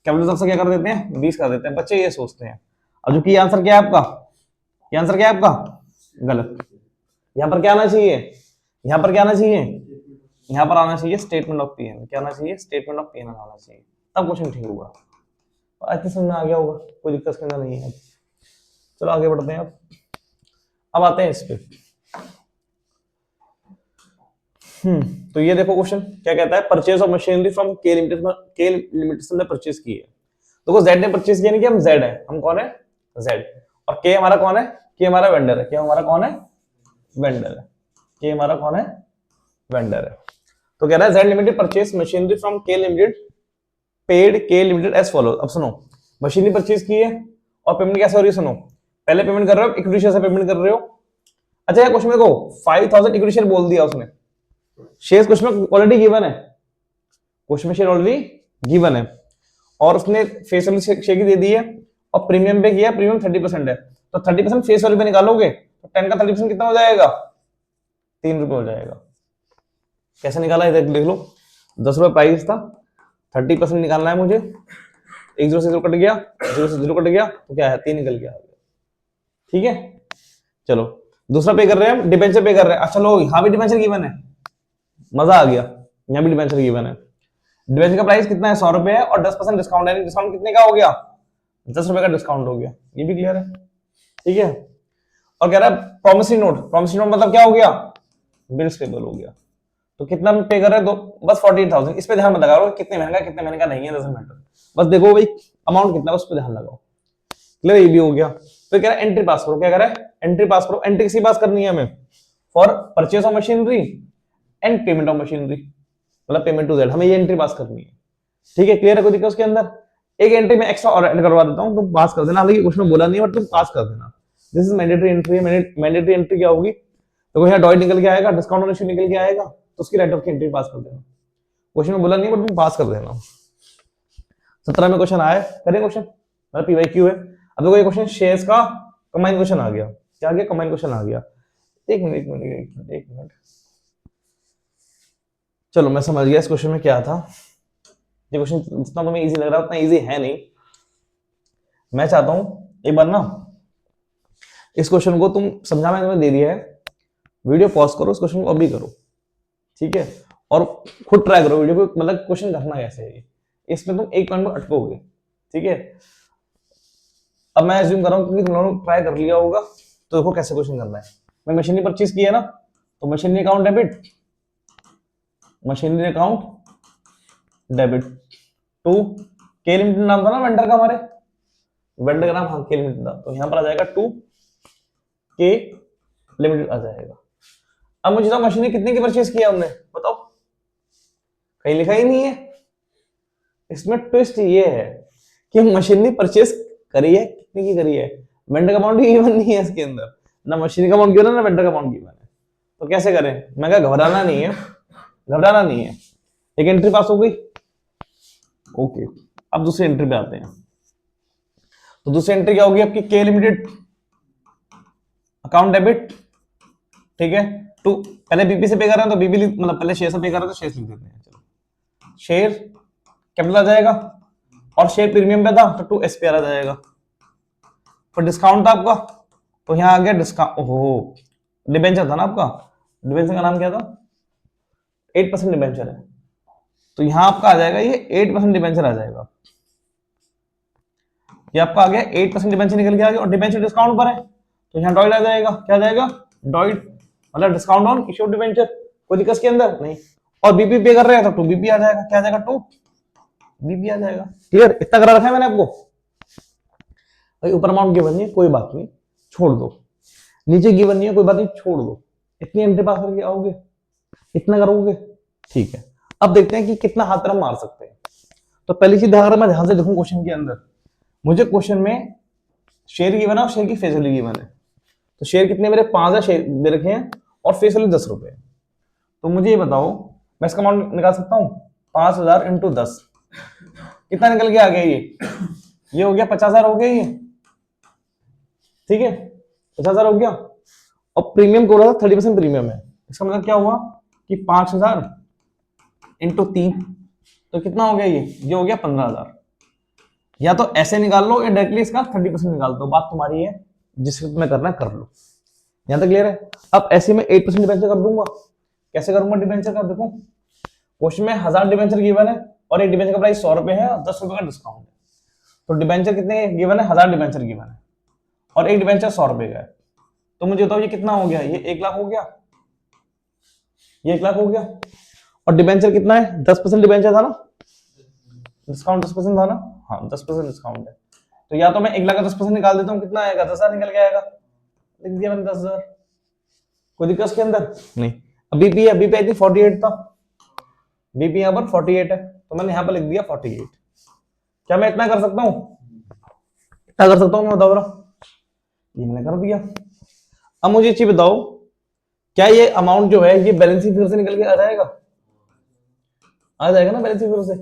कैपिटल से क्या कर देते हैं 20 कर देते हैं, बच्चे ये सोचते हैं। अब जो कि आंसर क्या है आपका, ये आंसर क्या है आपका, गलत। यहाँ पर क्या आना चाहिए, यहाँ पर क्या आना चाहिए, यहाँ पर आना चाहिए स्टेटमेंट ऑफ पीएन, क्या आना चाहिए, स्टेटमेंट ऑफ पीएन आना चाहिए, तब क्वेश्चन ठीक होगा। अच्छे समझ में आ गया होगा, कोई दिक्कत के अंदर नहीं है। चलो आगे बढ़ते हैं। अब आते हैं इस पे। तो ये देखो क्वेश्चन क्या कहता है, परचेज ऑफ मशीनरी फ्रॉम के लिमिटेड ने परचेज की है। देखो जेड ने परचेज किया, नहीं कि हम जेड है, हम कौन है, जेड। और के हमारा कौन है, के हमारा वेंडर है, के हमारा कौन है, वेंडर है, के हमारा कौन है, वेंडर है। तो कह रहा है Z limited purchase machinery from के लिमिटेड, पेड के लिमिटेड एज फॉलो। अब सुनो, मशीनरी परचेज की है और पेमेंट कैसे हो रही है, सुनो, पहले पेमेंट कर रहे हो इक्विटी शेयर से पेमेंट कर रहे हो। अच्छा ये क्वेश्चन में देखो 5000 इक्विटी शेयर बोल दिया उसने, शेयर क्वेश्चन में ऑलरेडी गिवन है, क्वेश्चन में शेयर ऑलरेडी गिवन है, और उसने फेस वैल्यू शेयर की दे दी है और प्रीमियम पे किया, प्रीमियम 30% है, तो 30% फेस वैल्यू पे निकालोगे तो 10 का 30% कितना हो जाएगा, 3 रुपए हो जाएगा। कैसे निकाला है देख लो, 10 रुपए प्राइस था, 30% निकालना है मुझे, 1 0 से 0 कट गया, 0 से 0 कट गया तो क्या है 3 निकल गया, ठीक है। चलो दूसरा पे कर रहे हैं हम, डिबेंचर पे कर रहे हैं। अच्छा लो यहाँ भी डिबेंचर गिवन है, मजा आ गया, यहाँ भी डिबेंचर गिवन है। डिबेंचर का प्राइस कितना है, 100 रुपए है और 10% डिस्काउंट है, डिस्काउंट कितने का हो गया, 10 रुपए का डिस्काउंट हो गया, ये भी क्लियर है, ठीक है। और कह रहा है प्रॉमिसरी नोट, प्रॉमिसरी नोट मतलब क्या हो गया, बिल्स पेबल हो गया। तो कितना पे कर रहे हैं, दो बस 48,000, इस पे ध्यान मत लगाओ कितने महीने का कितने महीने का नहीं है, डजंट मैटर, बस देखो भाई अमाउंट कितना है उस पर ध्यान लगाओ, क्लियर, ये भी हो गया। तो कह रहा है एंट्री पास करो, क्या कह रहा है, एंट्री पास करो। एंट्री किसी पास करनी है हमें, for purchase of machinery and payment of machinery, मतलब पेमेंट टू जेड, हमें ये एंट्री पास करनी है, ठीक है, क्लियर है, कोई दिक्कत उसके अंदर। एक एंट्री में एक्स्ट्रा और ऐड करवा देता हूं, तुम पास कर देना, हालांकि कुछ में बोला नहीं बट तुम पास कर देना, this is mandatory entry. Mandatory entry क्या होगी, तो यहाँ डॉइट निकल के आएगा, डिस्काउंट ऑन इश्यू निकल के आएगा, तो उसकी राइट ऑफ की एंट्री पास कर देना, क्वेश्चन में बोला नहीं बट तुम पास कर देना। 17 में क्वेश्चन आया, करें क्वेश्चन, मतलब पीवाईक्यू है। अब देखो ये क्वेश्चन शेयर्स का कंबाइन क्वेश्चन आ गया, क्या आ गया, कंबाइन क्वेश्चन आ गया। एक मिनट, चलो मैं समझ गया इस क्वेश्चन में क्या था। ये क्वेश्चन जितना तुम्हें इजी लग रहा है उतना इजी है नहीं। मैं चाहता हूं एक बार ना इस क्वेश्चन को तुम समझा, मैंने तुम्हें दे दिया है, वीडियो पॉज करो, इस क्वेश्चन को अभी करो, ठीक है, और खुद ट्राई करो वीडियो को, मतलब क्वेश्चन करना कैसे है, इसमें तुम एक पॉइंट में अटकोगे, ठीक है। अब मैं एज्यूम कर रहा हूँ कि तुम लोगों ने ट्राई कर लिया होगा, तो देखो कैसे क्वेश्चन करना है। मैं मशीनरी परचेज की है ना, तो machinery account debit, machinery account debit to K limited नाम था ना वेंडर का, हमारे वेंडर का नाम हाँ के लिमिटेड था, तो यहां पर आ जाएगा टू के लिमिटेड आ जाएगा। अब मुझे तो मशीनरी कितने की परचेज किया हमने, बताओ, कहीं लिखा ही नहीं है। इसमें ट्विस्ट ये है कि मशीनरी परचेज करी है, कितने की करी है, वेंडर का अमाउंट गिवन नहीं है इसके अंदर, ना मशीनरी का अमाउंट गिवन है ना वेंडर का अमाउंट गिवन है, तो कैसे करें। मैं कहा घबराना नहीं है, घबराना नहीं है। एक एंट्री पास हो गई, ओके। अब दूसरी एंट्री पे आते हैं, तो दूसरी एंट्री क्या होगी आपकी, के लिमिटेड अकाउंट डेबिट, ठीक है, टू, पहले बीपी से पे कर रहे हैं तो बीपी मतलब पहले शेयर से पे कर रहे हैं तो शेयर लिख देते हैं, चलो शेयर कैपिटल आ जाएगा, और शेयर प्रीमियम पे था तो टू एसपीआर आ जाएगा। फिर डिस्काउंट था आपका, तो यहां आ गया डिस्काउंट, ओहो डिबेंचर था ना आपका, डिबेंचर का नाम क्या था, 8% डिबेंचर है, तो यहां आपका आ जाएगा ये 8% डिबेंचर आ जाएगा, ये आपका आ गया 8% डिबेंचर निकल के आ गया, और डिबेंचर डिस्काउंट पर है तो यहाँ डॉइट आ जाएगा, क्या आ जाएगा, डॉइट, मतलब डिस्काउंट ऑन इश्यू डिबेंचर, कोई दिक्कत के अंदर नहीं। और बीपी पे कर रहे हैं तो टू बीपी आ जाएगा, क्या आ जाएगा, टू बीपी आ जाएगा, क्लियर, इतना करा रखा है मैंने आपको। भाई ऊपर अमाउंट गिवन नहीं है, कोई बात नहीं, छोड़ दो, नीचे गिवन नहीं है, कोई बात नहीं, छोड़ दो, इतनी एंट्री पास करके आओगे, इतना करोगे, ठीक है। अब देखते हैं कि कितना हाथ पर हम मार सकते हैं। तो पहली चीज अगर मैं ध्यान से देखूं क्वेश्चन के अंदर, मुझे क्वेश्चन में शेयर गिवन है और शेयर की फेस वैल्यू गिवन है, तो शेयर कितने मेरे 5,000 शेयर दे रखे हैं और फेस वैल्यू 10 रुपए, तो मुझे ये बताओ मैं इसका अमाउंट निकाल सकता हूँ, 5,000 इंटू 10 कितना निकल के आ गया, ये हो गया 50,000 हो गया ये, ठीक है, 50,000 हो गया। और प्रीमियम को रहा था 30% प्रीमियम है, इसका मतलब क्या हुआ कि 5,000 इंटू 3, तो कितना हो गया ये हो गया 15,000। या तो ऐसे निकाल लो या डायरेक्टली इसका 30% निकाल दो, बात तुम्हारी है, जिस रूप में करना है कर लो। यहां तक क्लियर है। अब ऐसे में 8% डिबेंचर कर दूंगा। कैसे करूंगा डिबेंचर का, देखो क्वेश्चन में 1000 डिबेंचर गिवन है और एक डिबेंचर का प्राइस 100 रुपए है और 10 रुपए का डिस्काउंट है। तो डिबेंचर कितने गिवन है, 1000 डिबेंचर गिवन है और एक डिबेंचर 100 रुपए का है। तो मुझे बताओ ये कितना हो गया, ये 1 लाख हो गया, ये 1 लाख हो गया। और डिबेंचर कितना है, 10% डिबेंचर था ना, डिस्काउंट 10% था ना, हाँ 10% डिस्काउंट है। तो या तो मैं 1 लाख का 10% निकाल देता हूँ, कितना आएगा, 10,000 निकल के आएगा, लिख दिया मैंने 10,000। कोई दिक्कत के अंदर नहीं। अभी भी आई थिंक 48 था, बीपी यहाँ पर 48 है, तो मैंने यहाँ पर लिख दिया 48। क्या मैं इतना कर सकता हूँ, क्या कर सकता हूँ मैं, बताओ ये मैंने कर दिया। अब मुझे चीज बताओ, क्या ये अमाउंट जो है ये बैलेंस शीट फिगर से निकल के आ जाएगा, आ जाएगा ना बैलेंस शीट फिगर से।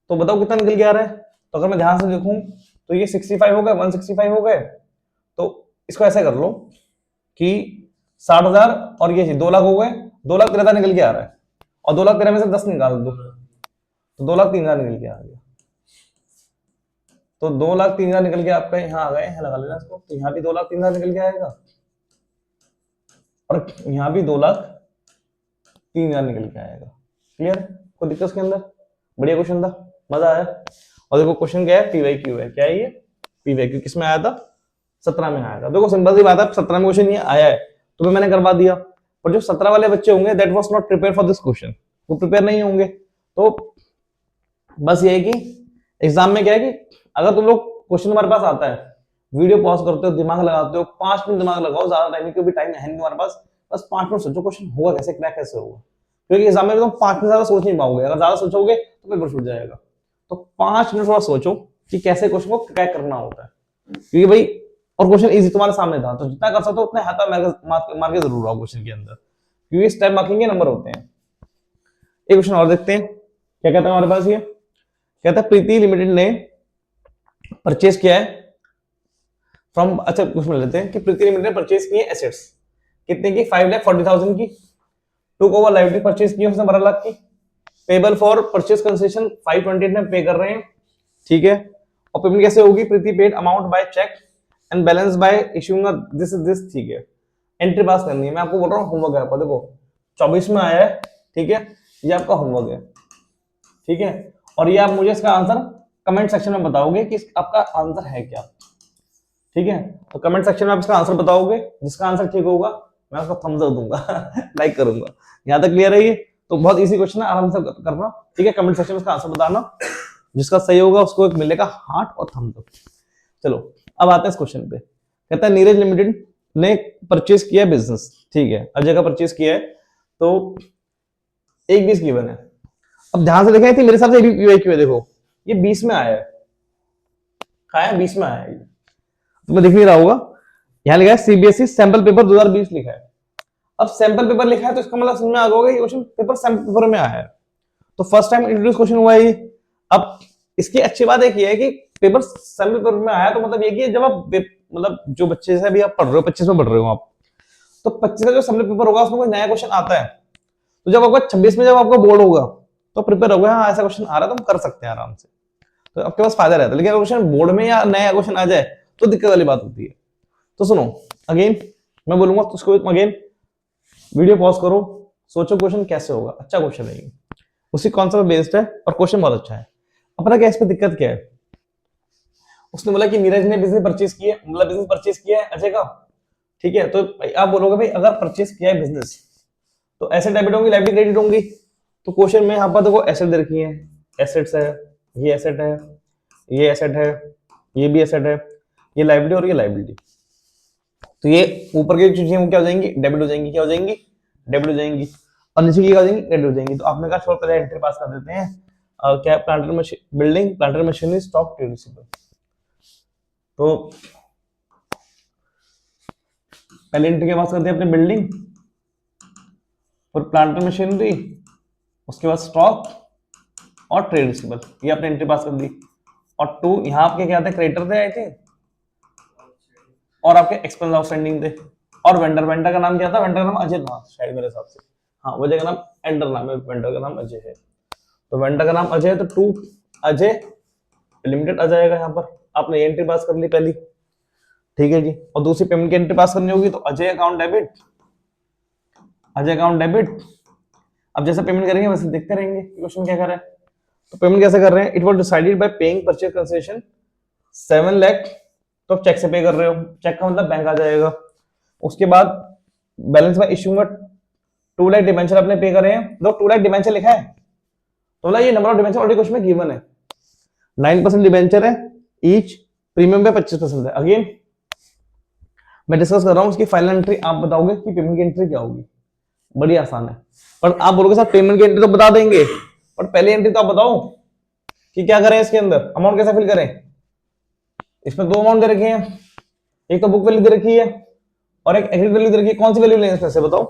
तो बताओ कितना निकल के आ रहा है। तो अगर मैं ध्यान से देखूं तो ये 65 हो गए, 165 हो गए। तो इसको ऐसे कर लो कि 60,000 और ये 2 लाख हो गए, 2,13,000 निकल के आ रहा है और 2,13,000 में से 10 निकाल दो तो 2,03,000 निकल के आ गया। तो 2,03,000 निकल के आपका यहाँ आ गए हैं, लगा लेना इसको। तो यहाँ भी 2,03,000 निकल के आएगा और यहाँ भी 2,03,000 निकल के आएगा। क्लियर, कोई दिक्कत के अंदर, बढ़िया क्वेश्चन था, मजा आया। और देखो क्वेश्चन क्या है, पीवाईक्यू है। क्या है ये, पीवाईक्यू। किसमें आया था, 17 में आया था। देखो सिंपल सी बात है, 17 में क्वेश्चन ये आया है तो मैंने करवा दिया। पर जो 17 वाले बच्चे होंगे that was not prepare for this question, वो प्रिपेयर नहीं होंगे। तो बस ये है कि एग्जाम में क्या है कि अगर तुम लोग क्वेश्चन तुम्हारे पास आता है, वीडियो पॉज करते हो, दिमाग लगाते हो, 5 मिनट दिमाग लगाओ, ज्यादा टाइम क्योंकि टाइम है नहीं तुम्हारे पास, बस 5 मिनट सोचो क्वेश्चन होगा कैसे, क्रैक कैसे होगा। क्योंकि एग्जाम में तुम 5 मिनट ज्यादा सोच नहीं पाओगे, अगर ज्यादा सोचोगे तो पेपर छूट जाएगा। तो 5 मिनट थोड़ा सोचो कि कैसे क्वेश्चन को क्रैक करना होता है, क्योंकि भाई और क्वेश्चन इजी तुम्हारे सामने था, तो जितना कर सकते हो उतने हाथ मार के जरूर आओ क्वेश्चन के अंदर, क्योंकि इस टाइम मार्किंग के नंबर होते हैं। एक क्वेश्चन और देखते हैं, क्या कहता है हमारे पास, ये कहता है प्रीति लिमिटेड ने परचेज किया है फ्रॉम, अच्छा क्वेश्चन लेते हैं कि प्रीति लिमिटेड ने परचेज किए एसेट्स कितने की, 5,40,000 की। टूक ओवर लाइबिलिटी परचेज की उसने 12 लाख की। पेबल फॉर परचेज कंसेशन 528 में पे कर रहे हैं, ठीक है। और पेमेंट कैसे होगी, प्रीति paid amount by cheque and balance by issuing this, ठीक है। एंट्री पास करनी है, मैं आपको बोल रहा हूँ होमवर्क है आपका, देखो 24 में आया है, ठीक है, ये आपका होमवर्क है, ठीक है। और ये आप मुझे इसका आंसर कमेंट सेक्शन में बताओगे कि आपका आंसर है क्या, ठीक है। तो कमेंट सेक्शन में आप इसका आंसर बताओगे, जिसका आंसर ठीक होगा मैं उसको थम्स अप दूंगा लाइक करूंगा। यहाँ तक क्लियर है ये, तो बहुत इजी क्वेश्चन है, आराम से करना, ठीक है। कमेंट सेक्शन में इसका आंसर बताना, जिसका सही होगा उसको एक मिलेगा हार्ट और थम्स अप। चलो अब आते हैं इस क्वेश्चन पे। कहता है नीरज लिमिटेड ने परचेज किया बिजनेस, ठीक है, अजय का परचेज किया है, तो एक 20 गिवन है। अब ध्यान से देखें, मेरे हिसाब से पीवाईक्यू है, देखो ये 20 में आया है, कहा है 20 में आया है, तुम्हें दिख नहीं रहा होगा, यहाँ लिखा है सीबीएसई सैंपल पेपर 2020 लिखा है। अब सैंपल पेपर लिखा है तो इसका मतलब समझ में आ गया ये क्वेश्चन पेपर सैंपल पेपर में आया है, तो फर्स्ट टाइम इंट्रोड्यूस क्वेश्चन हुआ है। अब इसकी अच्छी बात एक है कि पेपर सैंपल पेपर में आया, तो मतलब ये कि जब आप मतलब जो बच्चे से भी आप पढ़ रहे हो, 25 में पढ़ रहे हो आप, तो 25 का जो सैंपल पेपर होगा उसमें कोई नया क्वेश्चन आता है, तो जब आपका 26 में जब आपका बोर्ड होगा तो प्रिपेयर हो गया, हाँ ऐसा क्वेश्चन आ रहा है तो हम कर सकते हैं आराम से, तो आपके पास फायदा रहता है। लेकिन अगर क्वेश्चन बोर्ड में या नया क्वेश्चन आ जाए तो दिक्कत वाली बात होती है। तो सुनो अगेन मैं बोलूंगा तो उसको अगेन वीडियो पॉज करो, सोचो क्वेश्चन कैसे होगा, अच्छा क्वेश्चन है ये, उसी कॉन्सेप्ट बेस्ड है और क्वेश्चन बहुत अच्छा है। अपना क्या इस पे दिक्कत क्या है, उसने बोला कि नीरज ने बिजनेस परचेज किया, मतलब बिजनेस परचेज किया है अजय का, ठीक है। तो आप बोलोगे भाई अगर परचेज किया है बिजनेस तो एसेट डेबिट होंगी, लायबिलिटी क्रेडिट होंगी। तो क्वेश्चन में यहाँ पर देखो एसेट दे रखी है, एसेट्स है, ये एसेट है, ये एसेट है, ये भी एसेट है, ये लायबिलिटी और ये लायबिलिटी। तो ये ऊपर की चीजें क्या हो जाएंगी, डेबिट हो जाएंगी, क्या हो जाएंगी, डेबिट हो जाएंगी, और नीचे की क्या हो जाएंगी, क्रेडिट हो जाएंगी। तो आपने कहा छोड़ पहले एंट्री पास कर देते हैं, क्या planter machine building, planter machinery, stock, trade receivable. तो पहले एंट्री के पास करते हैं अपने बिल्डिंग, फिर प्लांटर मशीनरी, उसके बाद स्टॉक और ट्रेड रिसीवेबल, ये आपने एंट्री पास कर दी। और 2 यहाँ आपके क्या थे, क्रेडिटर थे आई थे और आपके एक्सपेंस आउटस्टैंडिंग थे, और वेंडर, वेंडर का नाम क्या था, वेंडर का नाम अजय था शायद मेरे हिसाब से, हाँ वो जगह नाम एंडर नाम है, वेंडर का नाम अजय है। तो वेंडर का नाम अजय है तो टू अजय लिमिटेड आ जाएगा यहाँ पर। आपने एंट्री पास कर ली पहली, ठीक है जी। और दूसरी पेमेंट की एंट्री पास करनी होगी तो Ajay account debit, Ajay account debit. अब जैसे पेमेंट करेंगे वैसे देखते रहेंगे क्वेश्चन क्या कर रहा है। तो पेमेंट कैसे कर रहे हैं, it was decided by paying purchase concession 7 lakh, तो आप चेक से पे कर रहे हो, चेक का मतलब बैंक आ जाएगा। उसके बाद बैलेंस में इशूंगा 2 लाख डिबेंचर अपने पे करे हैं, तो 2 लाख डिबेंचर लिखा है, तो ये number of debenture already question में गिवन है, 9% डिबेंचर है ईच, प्रीमियम पे 25% है। अगेन मैं डिस्कस कर रहा हूँ उसकी फाइनल एंट्री, आप बताओगे कि पेमेंट की एंट्री क्या होगी, बड़ी आसान है। पर आप बोलोगे सर पेमेंट की एंट्री तो बता देंगे, पर पहली एंट्री तो आप बताओ कि क्या करें इसके अंदर, अमाउंट कैसे फिल करें। इसमें 2 अमाउंट दे रखी है, एक तो बुक वैल्यू दे रखी है और एक एग्रीड वैल्यू दे रखी है, कौन सी वैल्यू लेंगे इसमें से बताओ,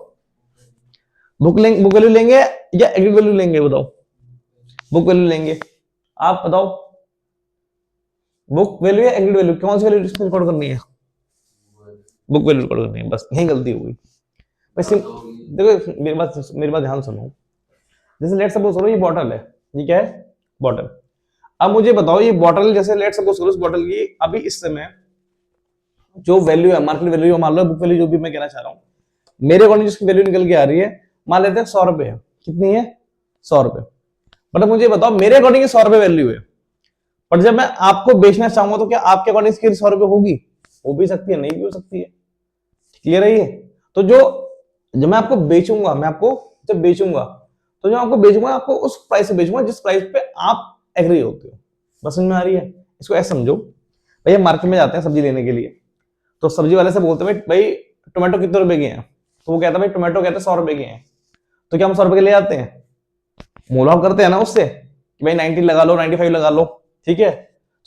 बुक वैल्यू लेंगे या एग्रीड वैल्यू लेंगे बताओ। बुक वैल्यू लेंगे, आप बताओ बुक वैल्यू या एग्रीड वैल्यू, कौन सी वैल्यू इसमें रिकॉर्ड करनी है, बुक वैल्यू रिकॉर्ड करनी है, बस यही गलती हो गई। वैसे देखो मेरी बात ध्यान सुनो, जैसे लेट सपोज करो ये बॉटल है, ये क्या है बॉटल। अब मुझे बताओ ये बॉटल, जैसे लेट सपोज करो इस बॉटल की अभी इस समय जो वैल्यू है, मार्केट वैल्यू मान लो, बुक वैल्यू जो भी मैं कहना चाह रहा हूँ, मेरे अकॉर्डिंग जिसकी वैल्यू निकल के आ रही है, मान लेते हैं 100 रुपए है, कितनी है 100 रुपए। बट मुझे बताओ मेरे अकॉर्डिंग 100 रुपए वैल्यू है, पर जब मैं आपको बेचना चाहूंगा तो क्या आपके अकॉर्डिंग इसकी 100 रुपए होगी, हो भी सकती है नहीं भी हो सकती है, क्लियर है ये। तो जब मैं आपको बेचूंगा, मैं आपको जब बेचूंगा तो जो आपको बेचूंगा आपको उस प्राइस से बेचूंगा जिस प्राइस पे आप एग्री होते हो, बस समझ में आ रही है। इसको ऐसे समझो, भैया मार्केट में जाते हैं सब्जी लेने के लिए, तो सब्जी वाले से बोलते हैं भाई टोमेटो कितने रुपए के हैं, तो वो कहता है भाई टोमेटो कहते हैं 100 रुपए के हैं, तो क्या हम 100 रुपए के ले जाते हैं, मोल भाव करते हैं ना उससे कि भाई 90 लगा लो 95 लगा लो, ठीक है।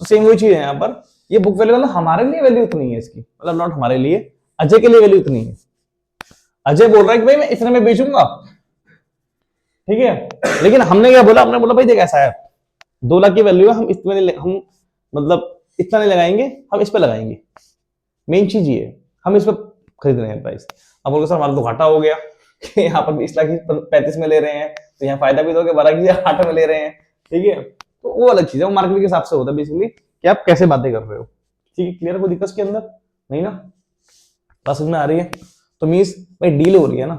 तो सेम वही चीज है यहाँ पर, ये बुक वैल्यू मतलब हमारे लिए वैल्यू इतनी है इसकी, मतलब नॉट हमारे लिए, अजय के लिए वैल्यू इतनी है। अजय बोल रहा है कि भाई मैं इतने में बेचूंगा, ठीक है, लेकिन हमने क्या बोला, हमने बोला भाई देख ऐसा है 2 लाख की वैल्यू है, हम इसमें हम मतलब इतना नहीं लगाएंगे, हम इस पे लगाएंगे, मेन चीज ये है हम इस पे खरीद रहे हैं प्राइस। अब बोलोगे सर हमारा तो घाटा हो गया यहाँ पर 20 लाख की 35 में ले रहे हैं, तो यहाँ फायदा भी दोगे 12 की 8 में ले रहे हैं, ठीक है। तो वो अलग चीज है, वो मार्केट के हिसाब से होता है बेसिकली कि आप कैसे बातें कर रहे हो, ठीक है। क्लियर, कोई दिक्कत के अंदर नहीं ना, बात समझ में आ रही है। तो मीन्स भाई डील हो रही है ना,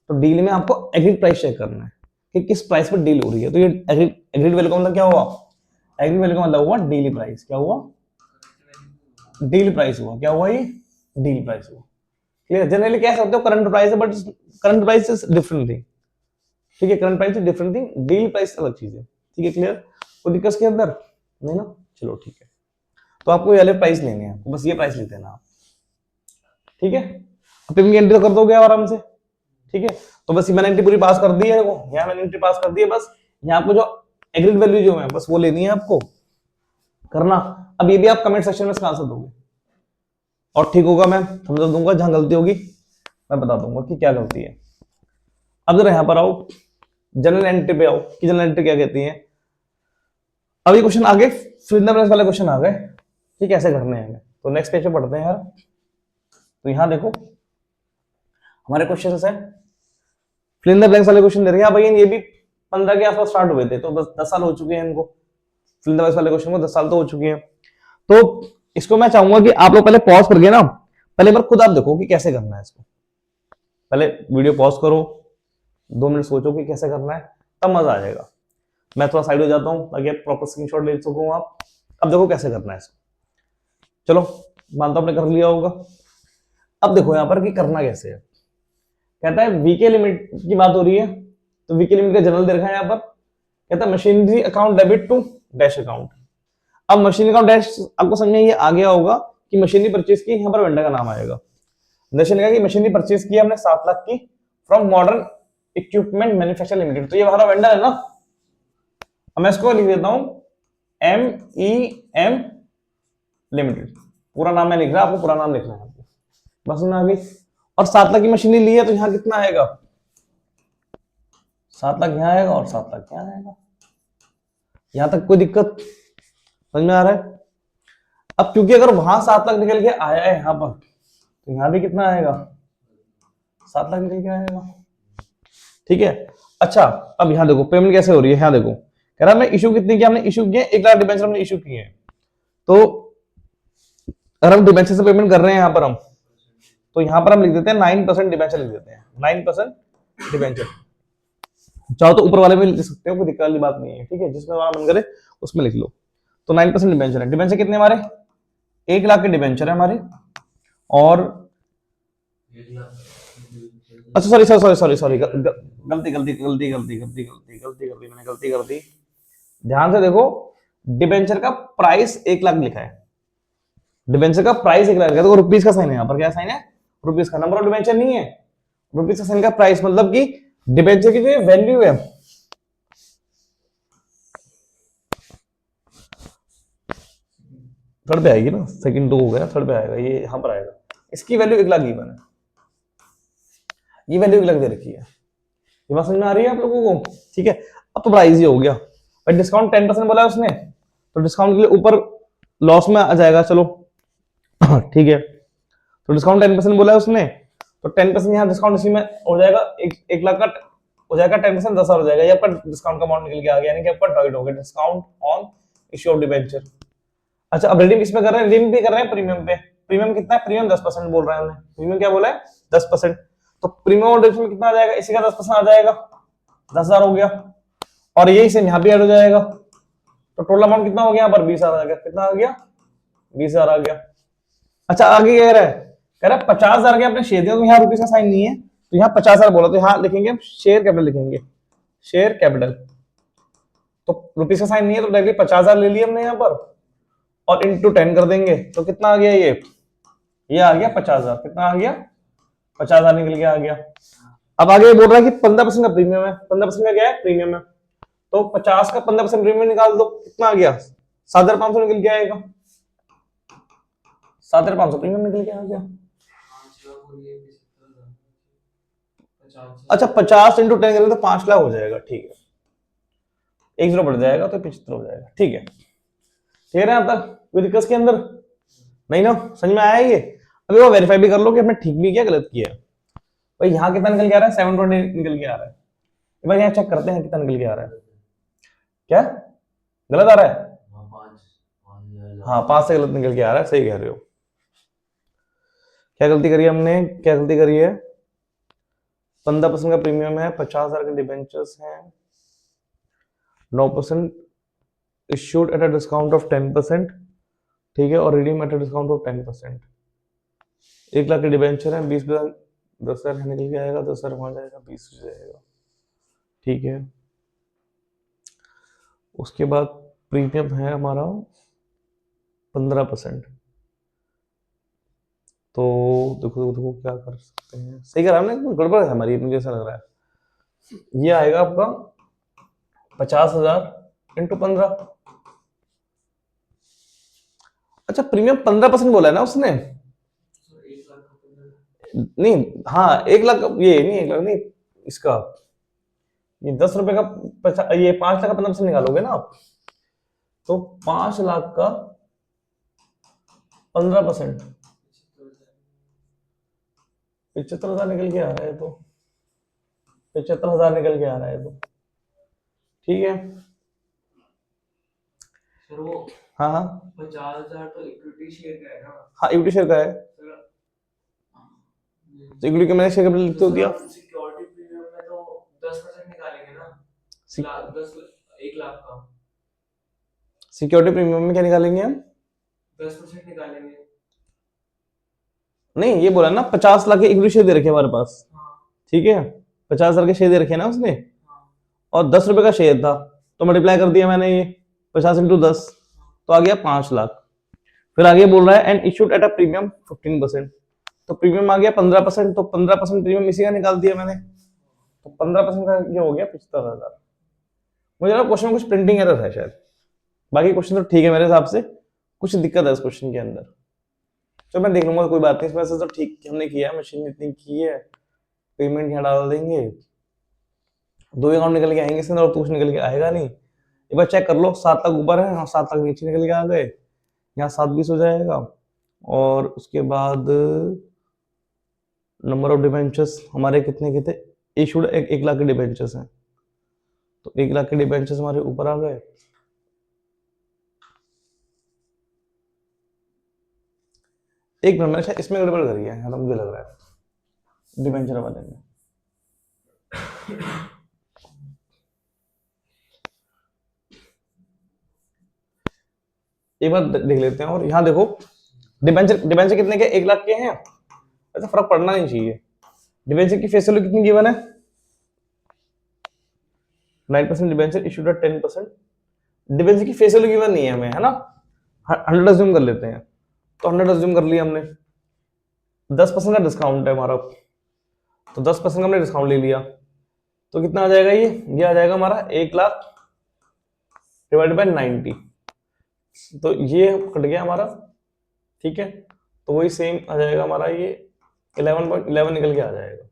तो डील में आपको एग्रीड प्राइस चेक करना है कि किस प्राइस पर डील हो रही है। तो ये एग्रीड वैल्यू का मतलब क्या हुआ, एग्रीड वैल्यू का मतलब हुआ डेली प्राइस, क्या हुआ डील प्राइस हुआ, क्या हुआ ये डील प्राइस हुआ, क्लियर। जनरली कह सकते हो करंट प्राइस है, but current price is different thing, ठीक है, current price is different thing, deal price अलग चीज है, ठीक है। क्लियर, कोई दिक्कत के अंदर नहीं ना, चलो ठीक है। तो आपको ये वाले प्राइस लेने हैं, बस ये प्राइस लेते हैं ना आप, ठीक है। पेमेंट एंट्री तो कर दोगे आराम से, ठीक है। तो बस मैंने एंट्री पूरी पास कर दी है, यहाँ मैंने एंट्री पास कर दी है, बस यहाँ आपको जो एग्रीड वैल्यू जो है बस वो लेनी है आपको करना। अब ये भी आप कमेंट सेक्शन में इसका आंसर दोगे और ठीक होगा, मैं समझा दूंगा, जहां गलती होगी मैं बता दूंगा कि क्या गलती है। अब जरा यहां पर आओ, जनरल एंट्री पे आओ कि जनरल एंट्री क्या कहती है। अब ये क्वेश्चन आगे फिल्म वाले क्वेश्चन आ गए कि कैसे करने हैं, तो नेक्स्ट पेज पे पढ़ते हैं यार। तो यहां देखो हमारे क्वेश्चन है फिल इन द ब्लैंक्स वाले क्वेश्चन दे रखे हैं भाई, ये भी 15 के आसपास स्टार्ट हुए थे, तो बस 10 साल हो चुके हैं इनको, फिल इन द ब्लैंक्स वाले क्वेश्चन को 10 साल तो हो चुके हैं। तो इसको मैं चाहूंगा कि आप लोग पहले पॉज करके ना, पहले बार खुद आप देखो कि कैसे करना है इसको, पहले वीडियो पॉज करो, 2 मिनट सोचो कि कैसे करना है, तब मजा आ जाएगा। मैं थोड़ा साइड हो जाता हूँ ताकि प्रॉपर स्क्रीनशॉट ले सको आप। अब देखो कैसे करना है इसको, चलो मानता हूं आपने कर लिया होगा। अब देखो यहाँ पर कि करना कैसे है, कहता है वीके लिमिट की बात हो रही है, तो वीके लिमिट का जनरल दे रखा है यहाँ पर, कहता है machinery account debit to dash account. अब मशीनरी अकाउंट डैश आपको समझ में ये आ गया होगा कि मशीनरी परचेज की, यहाँ पर वेंडर का नाम आएगा। दर्शन का कि मशीनरी परचेज की हमने 7 लाख की from modern equipment manufacture limited, तो ये हमारा वेंडर है ना। अब मैं इसको लिख देता हूं MEM लिमिटेड, पूरा नाम मैं लिख रहा, आपको पूरा नाम लिखना है आपको, बस में आ गई। और 7 लाख की मशीनरी ली है तो यहाँ कितना आएगा, 7 लाख यहाँ आएगा और 7 लाख यहाँ आएगा। यहां तक कोई दिक्कत समझ में आ रहा है। अब क्योंकि अगर वहां 7 लाख निकल के आया है यहाँ पर, तो यहाँ भी कितना आएगा 7 लाख निकल के आएगा। ठीक है, अच्छा अब यहाँ देखो पेमेंट कैसे हो रही है, यहाँ देखो कह रहा मैं इशू कितनी किया, हमने इशू किए 1 लाख डिबेंचर हमने इशू किए हैं। तो अगर हम डिबेंचर से पेमेंट कर रहे हैं यहाँ पर हम, तो यहाँ पर हम लिख देते हैं 9% डिबेंचर लिख देते हैं, 9% डिबेंचर। चाहो तो ऊपर वाले में लिख सकते हो, कोई दिक्कत वाली बात नहीं है। ठीक है, जिसमें हमारा मन करे उसमें लिख लो। तो 9% डिबेंचर है। डिबेंचर कितने हमारे 1 लाख के डिबेंचर है हमारे। और अच्छा सॉरी सॉरी सॉरी सॉरी गलती गलती गलती गलती गलती गलती गलती कर दी मैंने, गलती कर दी। ध्यान से देखो, डिबेंचर का प्राइस 1 लाख लिखा है, डिबेंचर का प्राइस 1 लाख लिखा है, तो रुपीस का साइन है यहाँ पर। क्या साइन है? रुपीस का। नंबर ऑफ डिबेंचर नहीं है, रुपीस का साइन का प्राइस, मतलब कि डिबेंचर की जो वैल्यू है थर्ड पे आएगी ना, सेकंड 2 हो गया, थर्ड पे आएगा, ये यहाँ पर आएगा। इसकी वैल्यू 1 लाख ही बना, ये वैल्यू 1 लाख दे रखी है। ये बात समझ में आ रही है आप लोगों को? ठीक है, अब तो बड़ा इजी हो गया भाई। डिस्काउंट 10% बोला है उसने, तो डिस्काउंट के लिए ऊपर लॉस में आ जाएगा, चलो ठीक है। तो डिस्काउंट 10% बोला है उसने, तो 10% यहाँ डिस्काउंट इसी में हो जाएगा, 1 लाख का हो जाएगा 10%, 10,000 हो जाएगा। ये आपका डिस्काउंट का अमाउंट निकल के आ गया, यानी कि आपका टॉइट हो गया discount on issue of debenture. अच्छा अब रिडीम किस पे कर रहे हैं? रिडीम भी कर रहे हैं प्रीमियम पे। प्रीमियम कितना है? प्रीमियम 10% बोल रहा है हमने। प्रीमियम क्या बोला है? 10%। तो प्रीमियम और डिस्काउंट कितना आ जाएगा? इसी का 10% आ जाएगा, 10,000 हो गया। और यही सेम यहाँ भी ऐड हो जाएगा, तो टोटल अमाउंट कितना हो गया यहाँ पर? 20,000 आ गया। कितना आ गया? 20,000 आ गया। अच्छा आगे कह रहा है, कह रहा है 50,000 के अपने शेयर दिया, तो यहाँ रुपीज का साइन नहीं है, तो यहाँ 50,000 बोला, तो यहाँ लिखेंगे शेयर कैपिटल, लिखेंगे शेयर कैपिटल। तो रुपीज का साइन नहीं है, तो डायरेक्टली 50,000 ले लिया हमने यहाँ पर, और इंटू 10 कर देंगे, तो कितना आ गया? ये आ गया 50,000। कितना आ गया? 50,000 निकल के आ गया। अब आगे बोल रहा है कि 15% का प्रीमियम है। 15% का क्या है? प्रीमियम है। तो 50 का 15% प्रीमियम निकाल दो, कितना आ गया? 7,500 निकल के आएगा। 7,500 प्रीमियम निकल के आ गया। अच्छा 50 इंटू 10 करेंगे तो 5 लाख हो जाएगा। ठीक है, 1 जीरो बढ़ जाएगा तो 75 हो जाएगा। ठीक है, ठीक है यहाँ तक कोई दिक्कत के अंदर नहीं ना? समझ में आया ये? अभी वो वेरीफाई भी कर लो कि हमने ठीक भी किया गलत किया। भाई यहाँ कितना निकल के आ रहा है? 720 निकल के आ रहा है। भाई यहाँ चेक करते हैं कितना निकल के आ रहा है। क्या गलत आ रहा है? हाँ 5 से गलत निकल के आ रहा है, सही कह रहे हो। क्या गलती करी है हमने? क्या गलती करी है? 15% का प्रीमियम है, 50,000 के डिबेंचर्स हैं, 9% issued at a discount of 10%, ठीक है, और redeem at a discount of 10%। 1 lakh के डिबेंचर है, 20,000 10,000 निकल के आएगा, 10,000 वहां जाएगा, 20 हो जाएगा। ठीक है, उसके बाद प्रीमियम है हमारा 15%। तो देखो देखो क्या कर सकते हैं, सही कर रहा है ना? गड़बड़ है हमारी, मुझे ऐसा लग रहा है। ये आएगा आपका 50,000 इंटू 15। अच्छा प्रीमियम 15% बोला है ना उसने? नहीं हाँ 1 लाख, ये नहीं 1 लाख नहीं, इसका ये 10 रुपए का ये 5 लाख का 15% निकालोगे ना आप, तो 5 लाख का 15%, 75,000 निकल के आ रहा है। तो 75,000 निकल के आ रहा है। तो ठीक है सर, वो हाँ हाँ 50,000 तो इक्विटी शेयर का है ना? हाँ इक्विटी शेयर का है, तो इक्विटी का मैंने शेयर कैपिटल लिख तो दिया। सिक्योरिटी प्रीमियम में तो 10% निकालेंगे ना, 1 लाख का सिक्योरिटी प्रीमियम में क्या निकालेंगे हम? 10% निकालेंगे। नहीं ये बोला ना 50 लाख के इक्विटी शेयर दे रखे हमारे पास। ठीक है 50,000 के शेयर दे रखे ना उसने, और 10 रुपए का शेयर था, तो मल्टीप्लाई कर दिया मैंने, ये 50 इंटू 10, तो आ गया 5 लाख। फिर आगे बोल रहा है and issued at a premium 15%, तो प्रीमियम आ गया 15%, तो 15% प्रीमियम इसी का निकाल दिया मैंने, तो 15% का ये हो गया 75,000। मुझे लगा क्वेश्चन में कुछ प्रिंटिंग एरर है शायद, बाकी क्वेश्चन तो ठीक है मेरे हिसाब से, कुछ दिक्कत है इस क्वेश्चन के अंदर। चलो मैं देख लूंगा, कोई बात नहीं, इसमें से तो ठीक हमने किया है, मशीन इतनी की है, पेमेंट यहाँ डाल देंगे, 2 अकाउंट निकल के आएंगे इसके अंदर, और कुछ निकल के आएगा नहीं। एक बार चेक कर लो, 7 लाख ऊपर है, हाँ 7 लाख नीचे निकल के आ गए, यहाँ 720 हो जाएगा, और उसके बाद नंबर ऑफ डिबेंचर्स हमारे कितने के थे, इशूड 1 लाख के डिबेंचर्स हैं, तो 1 लाख के डिबेंचर्स हमारे ऊपर आ गए। एक मिनट, मैंने इसमें गड़बड़ करी है, तो मुझे लग रहा है डिबेंचर वाले में। एक बार देख लेते हैं। और यहाँ देखो डिबेंचर डिबेंचर कितने के, 1 लाख के हैं, ऐसा फर्क पड़ना नहीं चाहिए। डिबेंचर की फेस वैल्यू कितनी गिवन है, 9% डिबेंचर इशूड एट 10%। डिबेंचर की फेस वैल्यू गिवन नहीं है हमें, है ना, 100 अज्यूम कर लेते हैं, तो 100 अज्यूम कर लिया हमने। 10% का डिस्काउंट है हमारा, तो 10% का हमने डिस्काउंट ले लिया, तो कितना आ जाएगा, ये आ जाएगा हमारा 1 लाख डिवाइडेड बाय 90, तो ये कट गया हमारा, ठीक है। तो वही सेम आ जाएगा हमारा, ये 11.11 निकल के आ जाएगा,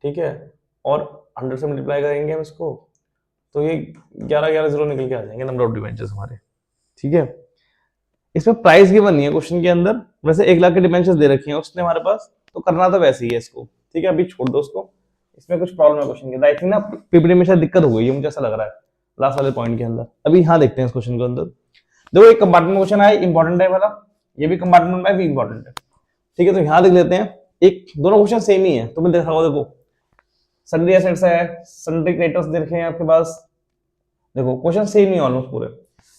ठीक है। और 100 से मल्टीप्लाई करेंगे हम इसको, तो ये 11 0 निकल के आ जाएंगे नंबर ऑफ डिबेंचर्स हमारे, ठीक है। इसमें प्राइस गिवन नहीं है क्वेश्चन के अंदर, वैसे 1 लाख के डिबेंचर्स दे रखे हैं उसने हमारे पास, तो करना तो वैसे ही है इसको, ठीक है। अभी छोड़ दो उसको, इसमें कुछ प्रॉब्लम है क्वेश्चन के अंदर, आई थिंक ना पीपीटी में शायद दिक्कत हो गई है, मुझे ऐसा लग रहा है लास्ट वाले पॉइंट के अंदर। अभी यहाँ देखते हैं इस क्वेश्चन के अंदर, देखो एक कंपार्टमेंट क्वेश्चन है, इंपॉर्टेंट है वाला, ये भी कंपार्टमेंट में भी इंपॉर्टेंट है, ठीक है। तो यहाँ देख लेते हैं, एक दोनों क्वेश्चन सेम ही है, तो मैं देखा हुआ, देखो सन्ड्री एसेट्स है, सन्ड्री क्रेडिटर्स दे रखे हैं आपके पास, देखो क्वेश्चन सेम ही ऑलमोस्ट पूरे।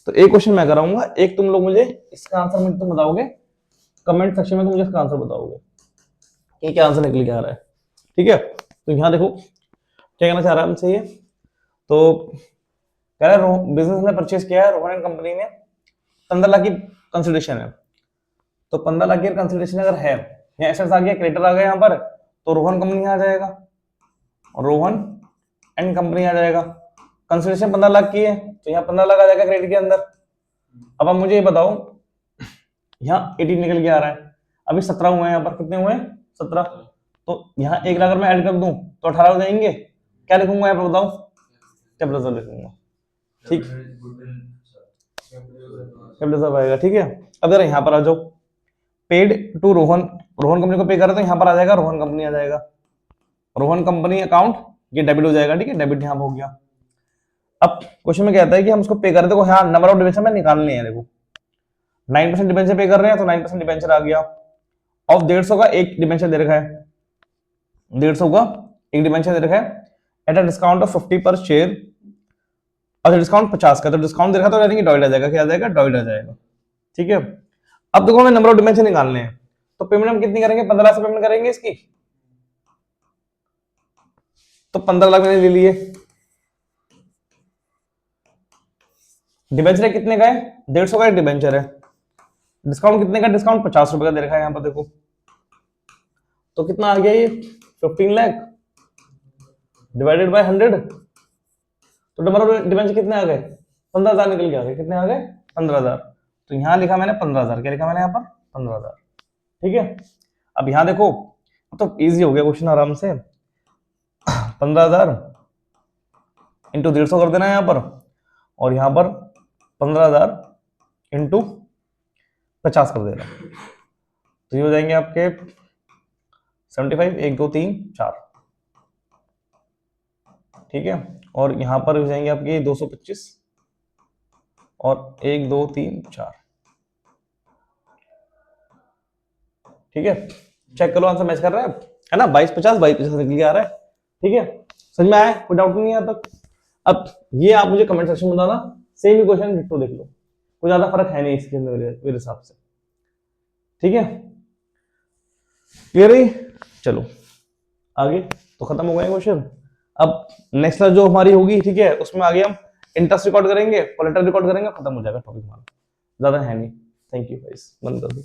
तो एक क्वेश्चन मैं कराऊंगा, एक तुम लोग मुझे इसका आंसर मुझे तुम बताओगे, कमेंट सेक्शन में तुम मुझे इसका आंसर बताओगे कि क्या आंसर निकल के आ रहा है, ठीक है। तो यहाँ देखो क्या कहना चाह रहा है हमसे ये, तो कह रहा है बिजनेस ने परचेज किया है, रोहन एंड कंपनी ने 15 लाख की कंसिडरेशन है, तो 15 लाख की कंसिडरेशन अगर है, यहाँ एसेट्स आ गया, क्रेडिटर आ गया यहाँ पर, तो रोहन कंपनी आ जाएगा, रोहन एंड कंपनी आ जाएगा। कंसिडरेशन 15 लाख की है, तो यहाँ 15 लाख आ जाएगा क्रेडिट के अंदर। अब आप मुझे ये बताओ, यहाँ 18 निकल के आ रहा है, अभी 17 हुए हैं, यहाँ पर कितने हुए हैं, 17, तो यहाँ 1 लाख अगर मैं ऐड कर दूं तो 18 हो जाएंगे। क्या लिखूंगा यहाँ पर बताओ, कैपिटल लिखूंगा, ठीक, कैपिटल आएगा, ठीक है। अब जरा यहाँ पर आ जाओ, paid to Rohan, Rohan company को पे कर रहे तो यहाँ पर आ जाएगा रोहन कंपनी आ जाएगा, रोहन कंपनी अकाउंट, ये डेबिट हो जाएगा, ठीक है, डेबिट यहाँ हो गया। अब क्वेश्चन में कहता है कि हम उसको पे कर देखो, यहाँ नंबर ऑफ डिबेंचर में निकालने हैं, देखो 9% डिबेंचर पे कर रहे हैं, तो 9% डिबेंचर आ गया, ऑफ 150 का एक डिबेंचर दे रखा है, 150 का एक डिबेंचर दे रखा है, एट अ डिस्काउंट ऑफ 50 पर शेयर, और डिस्काउंट 50 का, तो डिस्काउंट दे रखा, तो डॉइड आ जाएगा, क्या आ जाएगा, डॉइड आ जाएगा, ठीक है। अब देखो हमें नंबर ऑफ डिबेंचर निकालने हैं, तो पेमेंट हम कितनी करेंगे, 15 लाख से पेमेंट करेंगे इसकी, तो 15 लाख मैंने ले लिए। डिबेंचर कितने का है, 150 का एक डिबेंचर है, डिस्काउंट कितने का, डिस्काउंट 50 रुपए का दे रखा है यहाँ पर, देखो तो कितना आ गया ये, 15 लाख डिवाइडेड बाय 100, तो नंबर ऑफ डिबेंचर कितने आ गए, 15,000 निकल के आ गए, कितने आ गए, 15,000। तो यहाँ लिखा मैंने 15,000, क्या लिखा मैंने यहाँ पर, 15,000, ठीक है। अब यहाँ देखो, तो इजी हो गया क्वेश्चन आराम से, 15,000 इंटू 150 कर देना है यहाँ पर, और यहाँ पर 15,000 इंटू 50 कर देना, तो ये हो जाएंगे आपके 75, 1 2 3 4, ठीक है। और यहाँ पर हो जाएंगे आपके 225, और 1 2 3 4, ठीक है। चेक करो आंसर मैच कर रहा है ना, 22 50 22 50 निकल के आ रहा है, ठीक है। समझ में आया, कोई डाउट नहीं है तक। अब ये आप मुझे कमेंट सेक्शन में बताना, सेम ही क्वेश्चन डिट्टो देख लो, कोई ज्यादा फर्क है नहीं इसके अंदर मेरे हिसाब से, ठीक है। क्लियर है, चलो आगे, तो खत्म हो गए क्वेश्चन। अब नेक्स्ट जो हमारी होगी, ठीक है, उसमें आगे हम इंटरेस्ट रिकॉर्ड करेंगे, कोलेटरल रिकॉर्ड करेंगे, खत्म हो जाएगा टॉपिक हमारा, ज्यादा है नहीं। थैंक यू गाइस, बंद कर दो।